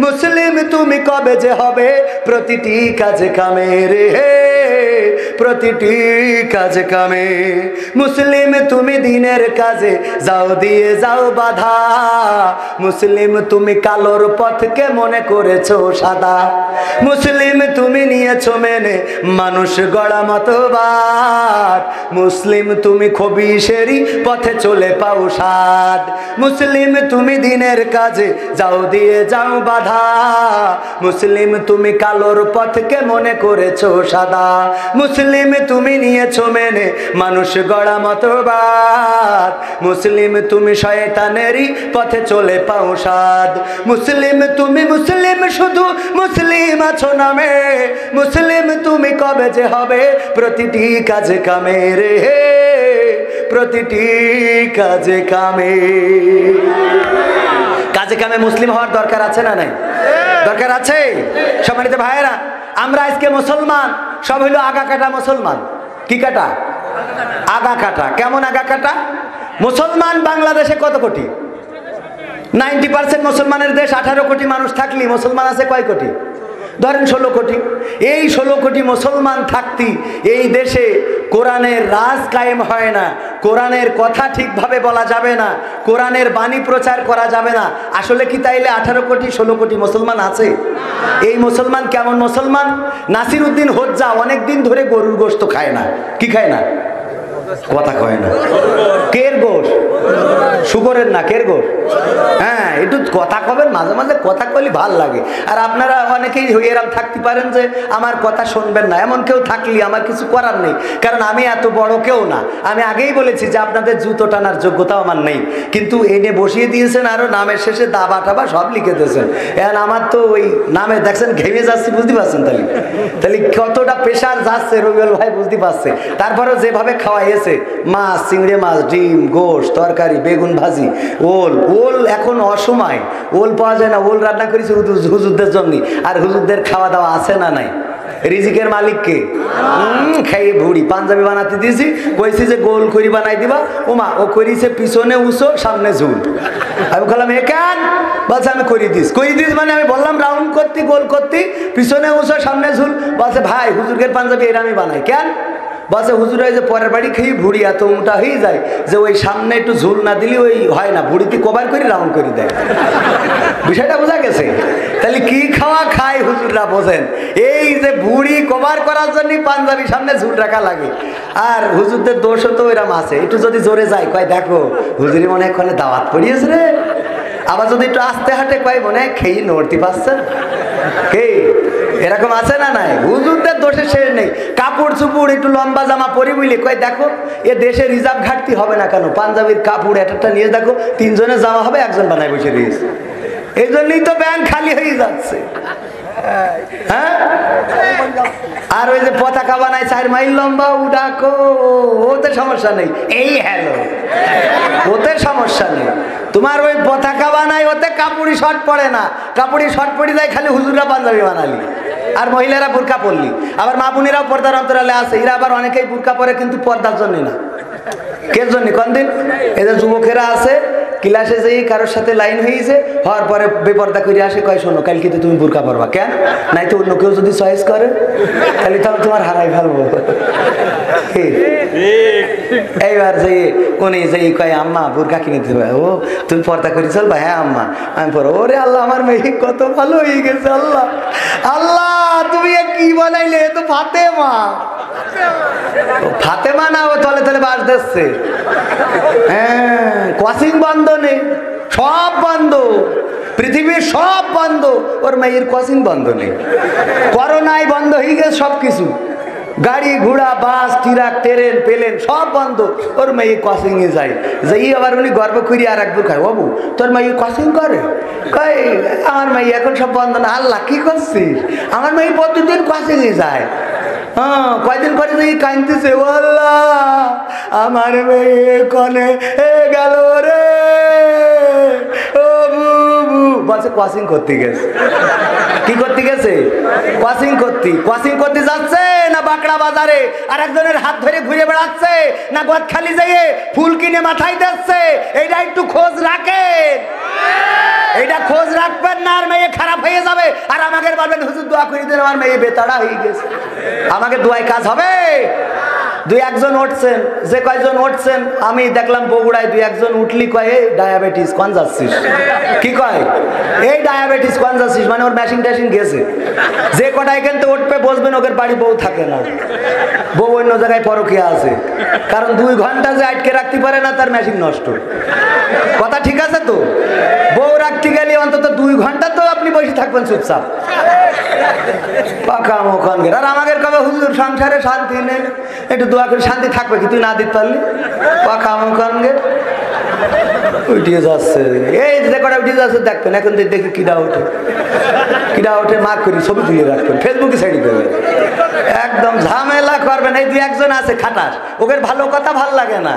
মুসলিম তুমি কবে যে হবে প্রতিটি কাজে কামে রে, প্রতিটি কাজে কামে। মুসলিম তুমি দিনের কাজে যাও দিয়ে যাও বাধা, মুসলিম তুমি কালোর পথকে মনে করেছো সাদা। মুসলিম তুমি নিয়েছো মেনে মানুষ গড়া মতবাদ, মুসলিম তুমি খবিশেরই পথে চলে পাও সাদ। মুসলিম তুমি দিনের কাজে যাও দিয়ে যাও বাধা, মুসলিম তুমি কালোর পথকে মনে করেছো সাদা। মুসলিম তুমি নিয়েছো মেনে মানুষ গড়া মতবাদ, মুসলিম তুমি শয়তানেরই পথে চলে পাও সাদ। মুসলিম তুমি মুসলিম শুধু মুসলিম আছো নামে, মুসলিম তুমি কবে যে হবে প্রতিটি কাজে কামে রে, প্রতিটি কাজে কামে। কাজে কামে মুসলিম হওয়ার দরকার আছে না নাই? দরকার আছে। সম্মানিত ভাইয়েরা, আমরা আজকে মুসলমান সব হইলো আগা কাটা মুসলমান। কি কাটা? আগা কাটা। কেমন আগা কাটা? মুসলমান বাংলাদেশে কত কোটি? 90% মুসলমানের দেশ। 18 কোটি মানুষ থাকলে মুসলমান আছে কয় কোটি? ধরেন 16 কোটি। এই 16 কোটি মুসলমান থাকতি এই দেশে কোরআনের রাজ কায়েম হয় না, কোরআনের কথা ঠিকভাবে বলা যাবে না, কোরআনের বাণী প্রচার করা যাবে না। আসলে কি তাইলে 18 কোটি 16 কোটি মুসলমান আছে? এই মুসলমান কেমন মুসলমান? নাসির উদ্দিন হোজ্জা অনেক দিন ধরে গরুর গোশত খায় না। কি খায় না? কথা কয় না। কের গোশ? শুকরের না, কের গোশ? হ্যাঁ, একটু কথা কবেন, মাঝে মাঝে কথা কইলে ভাল লাগে। আর আপনারা অনেকেই এরকম থাকতে পারেন যে আমার কথা শুনবেন না, এমন কেউ থাকলে আমার কিছু করার নেই, কারণ আমি এত বড় কেউ না। আমি আগেই বলেছি যে আপনাদের জুতো টানার যোগ্যতাও আমার নেই, কিন্তু এনে বসিয়ে দিয়েছেন আরো নামের শেষে দাবা টাবা সব লিখে দিয়েছেন। এখন আমার তো ওই নামে দেখছেন ঘেমে যাচ্ছি, বুঝতে পারছেন? তাহলে তাহলে কতটা প্রেশার যাচ্ছে রবিউল ভাই বুঝতে পারছে। তারপরেও যেভাবে খাওয়াইছে, মাছ, চিংড়ি মাছ, ডিম, গোশ, তরকারি, বেগুন ভাজি, ওল। ওল এখন অসময়, ওল পাওয়া যায় না। ওল রান্না করেছি হুজুরদের জন্য। আর হুজুরদের খাওয়া দাওয়া আছে না নাই? রিজিকের মালিককে খাইয়ে ভুড়ি পাঞ্জাবি বানাতে দিয়েছি, কইছি যে গোল করি বানাই দিবা। ওমা ও করিছে পিছনে উঁচো সামনে ঝুল। আমি বললাম এ কেন? বলছে আমি করি দিস মানে আমি বললাম রাউন্ড করতে, গোল করতে, পিছনে উঁচো সামনে ঝুল। বলছে ভাই হুজুরের পাঞ্জাবি এরা আমি বানাই। কেন? বলছে হুজুর যে পরের বাড়ি খেয়ে ভুড়ি এত মোটা হয়ে যায় যে ওই সামনে একটু ঝুল না দিলে ওই হয় না, ভুড়িতে কভার করে রাউন্ড করে দেয়। বিষয়টা বোঝা গেছে? তাহলে কি খাওয়া খায় হুজুররা বোঝেন। এই যে ভুড়ি কভার করার জন্য পাঞ্জাবি সামনে ঝুল রাখা লাগে। আর হুজুরদের দোষও তো এরকম আছে, একটু যদি জোরে যায় কয় দেখো হুজুরি মনে হয় ওখানে দাওয়াত পড়িয়েছে রে। আবার যদি একটু আস্তে হাঁটে কয় মনে হয় খেয়ে নড়তে পারছেন। কে এরকম আছে না নাই? হুজুরদের দোষে শেষ নেই। কাপড় চুপুর একটু লম্বা জামা পরি বুঝলি কয় দেখো এ দেশে রিজার্ভ ঘাটতি হবে না কেন, পাঞ্জাবির কাপড় একটা নিয়ে দেখো, তিনজনের জামা হবে, একজন বানায় বসে দিয়েছে। এই জন্যই তো ব্যাংক খালি হয়ে যাচ্ছে। হ্যাঁ, আর ওই যে পতাকা বানায় 4 মাইল লম্বা, উডাকো, ওতে সমস্যা নেই। এই হ্যালো, ওতে সমস্যা নেই। তোমার ওই পতাকা বানায় ওতে কাপড়ি শর্ট পড়ে না, কাপড়ি শর্ট পড়ে যায় খালি হুজুররা পাঞ্জাবি বানালি আর মহিলারা বুরকা পরলি। আবার মা বোনেরাও পর্দার অন্তরালে আছে, এরা আবার অনেকেই বুরকা পরে কিন্তু পর্দার জন্য না। কে জন্য? কোন দিন এদের যুবকেরা আছে ক্লাসে যেই কারোর সাথে লাইন হয়েছে, হওয়ার পরে বেপর্দা করে আসে, কয় শোনো কাল কিন্তু তুমি বুরকা পরবা। কেন? নাই তো অন্য কেউ যদি চয়েস করে তাহলে তো তোমার হারাই ফেলবো। এইবার যে উনি যে কয় আম্মা বুরকা কিনে দিতে পারে, ও তুমি পর্দা করে চলবা? হ্যাঁ আম্মা আমি পড়ো। ওরে আল্লাহ, আমার মেয়ে কত ভালো হয়ে গেছে। আল্লাহ আল্লাহ, তুমি কি বানাইলে? তো ফাতেমা। ফাতেমা না, ও তলে তলে বাস দিচ্ছে। হ্যাঁ, কোচিং বন্ধ নেই, সব বন্ধ, পৃথিবীর সব বন্ধ, ওর মেয়ের কোচিং বন্ধ নেই। করোনায় বন্ধ হয়ে গেছে সব কিছু, গাড়ি ঘোড়া, বাস, ট্রাক, ট্রেন, প্লেন সব বন্ধ। ওর মেয়ে কোচিং এ যায়, যেই আবার উনি গর্ব করি আর একবার খায়, বাবু তোর মেয়ে কোচিং করে? কই আমার মেয়ে এখন সব বন্ধ না। আল্লাহ কি করছিস? আমার মেয়ে প্রতিদিন কোচিং এ যায়। হ্যাঁ, কয়দিন পরে দেখি কাঁদতেছে, ও আল্লাহ আমার মেয়ে কনে গেল রে, ও বুবু। বলছে কোচিং করতে গেছে। কি করতে গেছে? কোচিং করতে যাচ্ছে না বাঁকড়া বাজারে আর একজনের হাত ধরে ঘুরে বেড়াচ্ছে, না গদ খালি যাইয়ে ফুল কিনে মাথায় দিচ্ছে? এইটা একটু খোঁজ রাখেন, এইটা খোঁজ রাখবেন না, আর মেয়ে খারাপ হয়ে যাবে। আর আমাকে বলবেন হুজুর দোয়া করে দেন আমার মেয়ে বেতাড়া হয়ে গেছে। আমাকে দোয়ায় কাজ হবে? 2-1জন উঠছেন, যে কয়জন উঠছেন আমি দেখলাম বগুড়ায় 2-1জন উঠলি কয় এই ডায়াবেটিস কোন যাচ্ছিস? কি কয় এই ডায়াবেটিস কোন যাচ্ছিস? মানে ওর মেশিন ট্যাশিন গেছে। যে কটা এখান থেকে উঠবে বসবেন ওদের বাড়ি বউ থাকে না, বউ অন্য জায়গায় পরকিয়া আছে, কারণ 2 ঘন্টা যে আটকে রাখতে পারে না তার মেশিন নষ্ট। কথা ঠিক আছে তো? বউ রাখতে গেলে অন্তত 2 ঘন্টা তো আপনি বসে থাকবেন চুপচাপ। পাকা মোখান আর আমাদের কবে হুজুর সংসারে শান্তি নেই, একটু দোয়া করে শান্তি থাকবে কি? তুই না দিতে পারলি পাকা মোখান উঠিয়ে যাচ্ছে। এই যে কটা উঠিয়ে যাচ্ছে দেখবেন, এখন দেখি কিডা ওঠে মার্ক করি ছবি তুলে রাখবেন, ফেসবুকে ছেড়ে দেবেন, একদম ঝামেলা করবেন। এই 2-1জন আছে খাটাস, ওদের ভালো কথা ভাল লাগে না।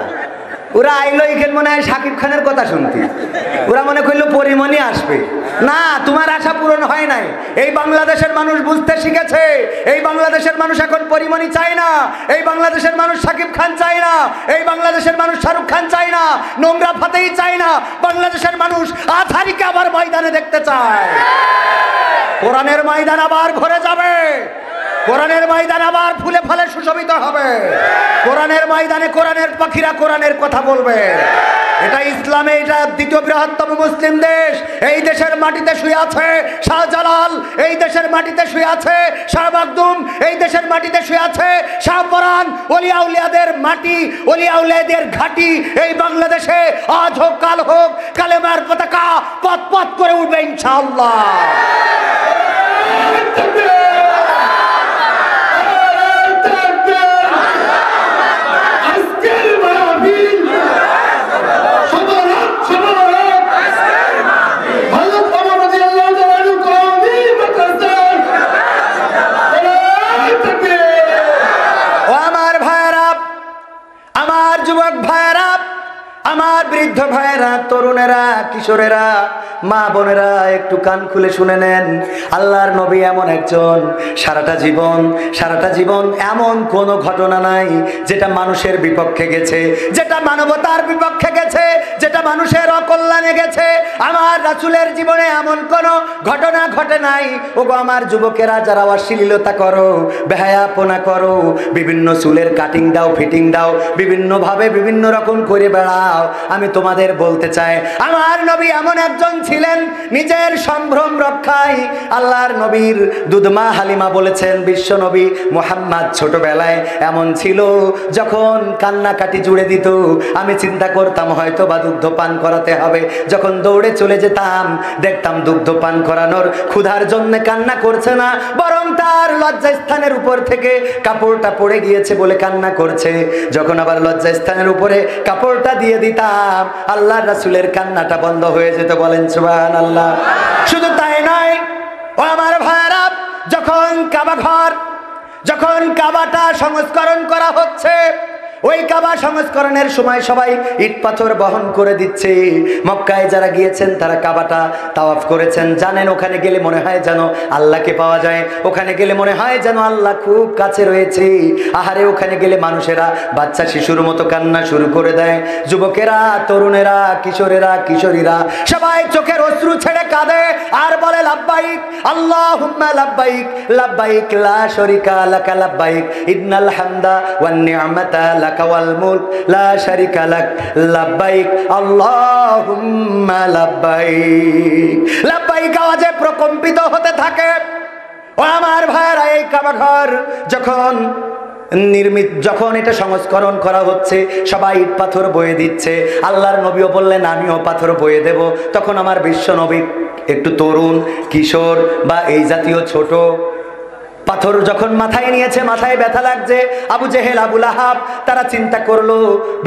ওরা আইলো এখানে মনে হয় শাকিব খানের কথা শুনতে, ওরা মনে করলো পরিমণি আসবে না। তোমার আশা পূরণ হয় নাই। এই বাংলাদেশের মানুষ বুঝতে শিখেছে, এই বাংলাদেশের মানুষ এখন পরিমণি চায় না, এই বাংলাদেশের মানুষ শাকিব খান চায় না, এই বাংলাদেশের মানুষ শাহরুখ খান চায় না, নোংরা ফাতেই চায় না। বাংলাদেশের মানুষ আথারিকে আবার ময়দানে দেখতে চায়। কোরআনের ময়দান আবার ভরে যাবে, কোরআনের ময়দান আবার ফুলে ফলে সুশোভিত হবে, কোরআনের ময়দানে কোরআনের পাখিরা কোরআনের কথা বলবে। এটা ইসলামে এটা দ্বিতীয় বৃহত্তম মুসলিম দেশ। এই দেশের মাটিতে শুয়ে আছে শাহজালাল, এই দেশের মাটিতে শুয়ে আছে শাহ মাকদুম, এই দেশের মাটিতে শুয়ে আছে শাহপরান। ওলিয়া উলিয়াদের মাটি, ওলিয়া উলিয়াদের ঘাঁটি এই বাংলাদেশে। আজ হোক কাল হোক কালেমার পতাকা পথ পথ করে উঠবে ইনশাআল্লাহ। আমার বৃদ্ধ ভাইয়েরা, তরুণেরা, কিশোরেরা, মা বোনেরা একটু কান খুলে শুনে নেন। আল্লাহর নবী এমন একজন, সারাটা জীবন এমন কোনো ঘটনা নাই যেটা মানুষের বিপক্ষে গেছে, যেটা মানবতার বিপক্ষে গেছে, যেটা মানুষের অকল্যাণে গেছে। আমার রাসূলের জীবনে এমন কোনো ঘটনা ঘটে নাই। ওগো আমার যুবকেরা, যারা অশ্লীলতা করো, বেহায়াপনা করো, বিভিন্ন চুলের কাটিং দাও, ফিটিং দাও, বিভিন্নভাবে বিভিন্ন রকম করে বেড়াও, আমি তোমাদের বলতে চাই, আমার নবী এমন একজন ছিলেন, নিজের সম্ভ্রম রক্ষায়। আল্লাহর নবীর দুধমা হালিমা বলেছেন, বিশ্ব নবী মুহাম্মদ ছোটবেলায় এমন ছিল, যখন কান্নাকাটি জুড়ে দিত, আমি চিন্তা করতাম হয়তো বা দুগ্ধ পান করাতে হবে। যখন দৌড়ে চলে যেতাম, দেখতাম দুগ্ধ পান করানোর ক্ষুধার জন্য কান্না করছে না, বরং তার লজ্জাস্থানের উপর থেকে কাপড়টা পড়ে গিয়েছে বলে কান্না করছে। যখন আবার লজ্জাস্থানের উপরে কাপড়টা দিয়ে দিতাম, আল্লাহর রাসূলের কান্নাটা বন্ধ হয়ে যেত। বলেন সুবহানাল্লাহ। শুধু তাই নয়, ও আমার ভাইরা, যখন কাবাটা সংস্করণ করা হচ্ছে, ওই কাবা সংস্করণের সময় সবাই ইট পাথর বহন করে দিচ্ছে। মক্কায় যারা গিয়েছেন তারা কাবাটা তাওয়াফ করেছেন, জানেন ওখানে গেলে মনে হয় যেন আল্লাহকে পাওয়া যায়, ওখানে গেলে মনে হয় যেন আল্লাহ খুব কাছে রয়েছে। আহারে, ওখানে গেলে মানুষেরা বাচ্চা শিশুর মতো কান্না শুরু করে দেয়, যুবকেরা, তরুণেরা, কিশোরেরা, কিশোরীরা সবাই চোখের অশ্রু ছেড়ে কাঁদে আর বলে লাব্বাইক আল্লাহুম্মা লাব্বাইক, লাব্বাইক লা শারীকা লাকা লাব্বাইক, ইন্নাল হামদা ওয়ান নি'মাতা লাকাওয়াল মুলক লা শারীকা লাক, লাব্বাইক আল্লাহুম্মা লাব্বাইক। লাব্বাইক আওয়াজে প্রকম্পিত হতে থাকে। ও আমার ভাইরা, এই কাবা ঘর যখন এটা সংস্করণ করা হচ্ছে, সবাই ইট পাথর বয়ে দিচ্ছে। আল্লাহর নবীও বললেন আমিও পাথর বয়ে দেব। তখন আমার বিশ্ব নবী একটু তরুণ, কিশোর বা এই জাতীয় ছোট, পাথর যখন মাথায় নিয়েছে, মাথায় ব্যথা লাগছে। আবু জেহেল, আবু লাহাব তারা চিন্তা করলো,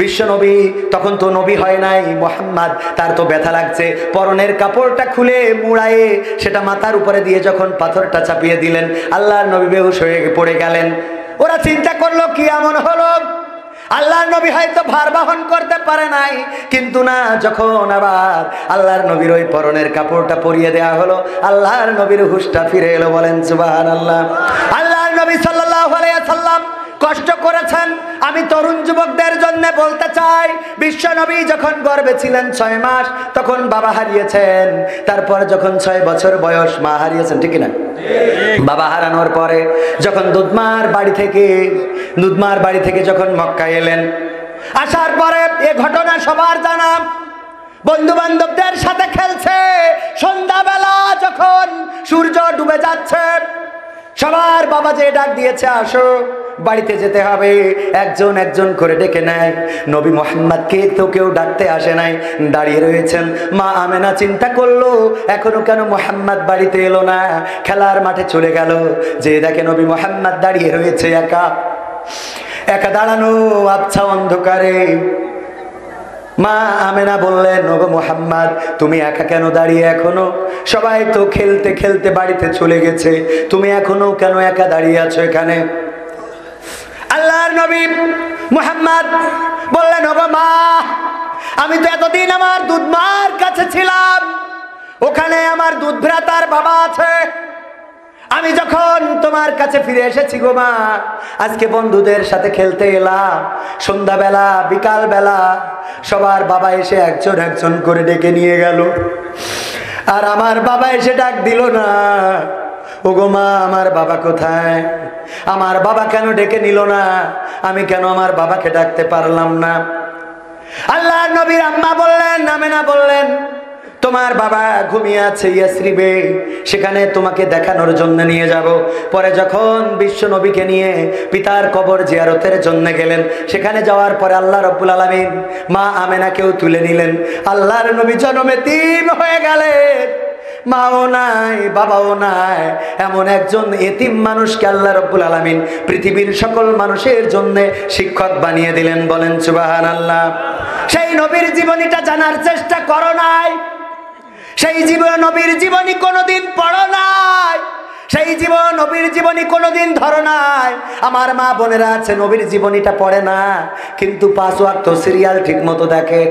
বিশ্ব নবী তখন তো নবী হয় নাই মুহাম্মদ, তার তো ব্যথা লাগছে। পরনের কাপড়টা খুলে মুড়ায়ে সেটা মাথার উপরে দিয়ে যখন পাথরটা চাপিয়ে দিলেন, আল্লাহর নবী বেহুশ হয়ে পড়ে গেলেন। ওরা চিন্তা করলো কি এমন হলো, আল্লাহর নবী হয়তো ভার বহন করতে পারে নাই, কিন্তু না, যখন আবার আল্লাহর নবীর ওই পরনের কাপড়টা পরিয়ে দেয়া হলো, আল্লাহর নবীর হুঁশটা ফিরে এলো। বলেন সুবহানাল্লাহ। আল্লাহর নবী সাল্লাল্লাহু আলাইহি ওয়াসাল্লাম কষ্ট করেছেন। আমি তরুণ যুবকদের জন্য বলতে চাই, বিশ্ব নবী যখন গর্ভে ছিলেন 6 মাস, তখন বাবা হারিয়েছেন। তারপর যখন 6 বছর বয়স, মা হারিয়েছেন, ঠিক না? বাবা হারানোর পরে যখন দুধমার বাড়ি থেকে যখন মক্কা এলেন, আসার পরে এ ঘটনা সবার জানা। বন্ধু বান্ধবদের সাথে খেলছে। সন্ধ্যাবেলা যখন সূর্য ডুবে যাচ্ছে, সবার বাবা যে ডাক দিয়েছে, আসো বাড়িতে যেতে হবে, একজন একজন করে ডেকে নেয়। নবী মুহাম্মদকে তো কেউ ডাকতে আসে নাই, দাঁড়িয়ে রয়েছেন। মা আমেনা চিন্তা করলো, এখনো কেন মুহাম্মদ বাড়িতে এলো না? খেলার মাঠে চলে গেল, যে দেখে নবী মুহাম্মদ দাঁড়িয়ে রয়েছে একা দাঁড়ানো আবছা অন্ধকারে। মা আমেনা বললেন, ওগো মুহাম্মদ, তুমি একা কেন দাঁড়িয়ে? এখনো সবাই তো খেলতে খেলতে বাড়িতে চলে গেছে, তুমি এখনো কেন একা দাঁড়িয়ে আছো এখানে? আল্লাহর নবী মুহাম্মদ বললেন, ওগো মা, আমি তো এতদিন আমার দুধ মার কাছে ছিলাম, ওখানে আমার দুধ ভ্রাতার বাবা আছে। আমি যখন তোমার কাছে ফিরে এসেছি গো মা, আজকে বন্ধুদের সাথে খেলতে এলাম, সন্ধ্যাবেলা বিকালবেলা সবার বাবা এসে একজন একজন করে ডেকে নিয়ে গেল, আর আমার বাবা এসে ডাক দিল না। ওগো মা, আমার বাবা কোথায়? আমার বাবা কেন ডেকে নিল না? আমি কেন আমার বাবাকে ডাকতে পারলাম না? আল্লাহর নবীর আম্মা বললেন, আমেনা বললেন, তোমার বাবা ঘুমিয়ে আছে ইয়াসরিবে, সেখানে তোমাকে দেখানোর জন্য নিয়ে যাব। পরে যখন বিশ্ব নবীকে নিয়ে পিতার কবর জিয়ারতের জন্য গেলেন, সেখানে যাওয়ার পরে আল্লাহ রাব্বুল আলামিন মা আমেনাকেও তুলে নিলেন। আল্লাহর নবী জনমে 3 হয়ে গেলেন। মাও নাই, বাবাও নাই, এমন একজন এতিম মানুষকে আল্লাহ রাব্বুল আলামিন পৃথিবীর সকল মানুষের জন্য শিক্ষক বানিয়ে দিলেন। বলেন সুবহানাল্লাহ। সেই নবীর জীবনীটা জানার চেষ্টা করো নাই? সেই নবীর জীবনী কোনোদিন পড়ো নাই? সেই নবীর জীবনী কোনোদিন ধরো নাই? আমার মা বোনেরা আছে নবীর জীবনীটা পড়ে না, কিন্তু 5 ওয়াক্ত সিরিয়াল ঠিক মতো দেখে।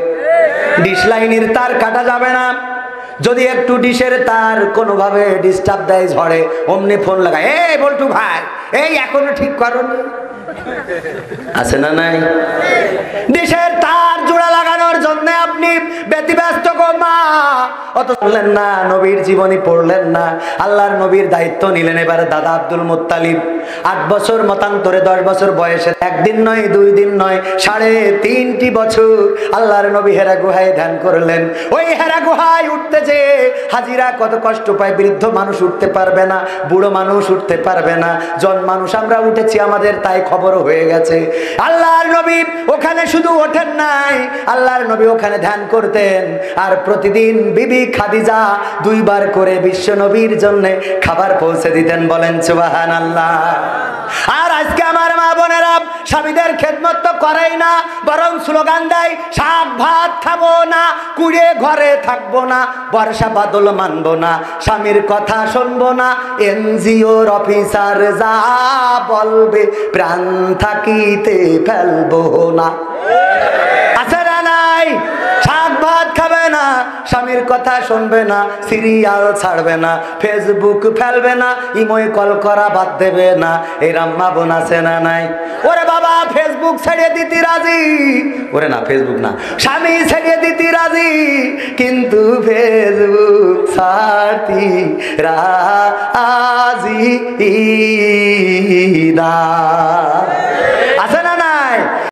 ডিশ লাইনের তার কাটা যাবে না, যদি একটু ডিশের তার কোনোভাবে ডিস্টার্ব দেয় ঝড়ে, অমনি ফোন লাগায়, এই বল্টু ভাই, এই এখনো ঠিক করোনি? আছে না নাই? ডিশের তার জোড়া লাগানোর জন্য আপনি ব্যতিব্যস্ত গো মা, অত বললেন না, নবীর জীবনী পড়লেন না। আল্লাহর নবীর দায়িত্ব নিলেন এবার দাদা আব্দুল মুত্তালিব। 8 বছর মতান্তরে 10 বছর বয়সে, একদিন নয় 2 দিন নয়, 3.5 বছর আল্লাহর নবী হেরা গুহায় ধ্যান করলেন। ওই হেরা গুহায় উঠতে যে হাজিরা কত কষ্ট পায়। বৃদ্ধ মানুষ উঠতে পারবে না, বুড়ো মানুষ উঠতে পারবে না, জন মানুষ আমরা উঠেছি, আমাদের তাই খবরও হয়ে গেছে। আল্লাহর নবী ওখানে শুধু ওঠেন নাই, আল্লাহর নবী ওখানে ধ্যান করতেন। আর প্রতিদিন বিবি খাদিজা 2 বার করে বিশ্ব নবীর জন্য খাবার পৌঁছে দিতেন। বলেন সুবহানাল্লাহ। আর আজকে আমার মা বোনেরা স্বামীদের খেদমত তো করেই না, বরং স্লোগান দেয়, শাক ভাত খাবো না, কুড়ে ঘরে থাকবো না, বর্ষা বাদল মানবো না, স্বামীর কথা শুনবো না, এনজিওর অফিসার যা বলবে প্রাণ থাকিতে ফেলবো না। আছে না নাই? শাক ভাত খাবে না, স্বামীর কথা শুনবে না, সিরিয়াল ছাড়বে না, ফেসবুক ফেলবে না, ইমোয় কল করা বাদ দেবে না। এরম মা বোন আছে না নাই? ওরে বাবা, ফেসবুক ছেড়ে দিতে রাজি, ওরে না ফেসবুক না, স্বামী ছেড়ে দিতে রাজি, কিন্তু ফেসবুক ছাড়তি রাজি না।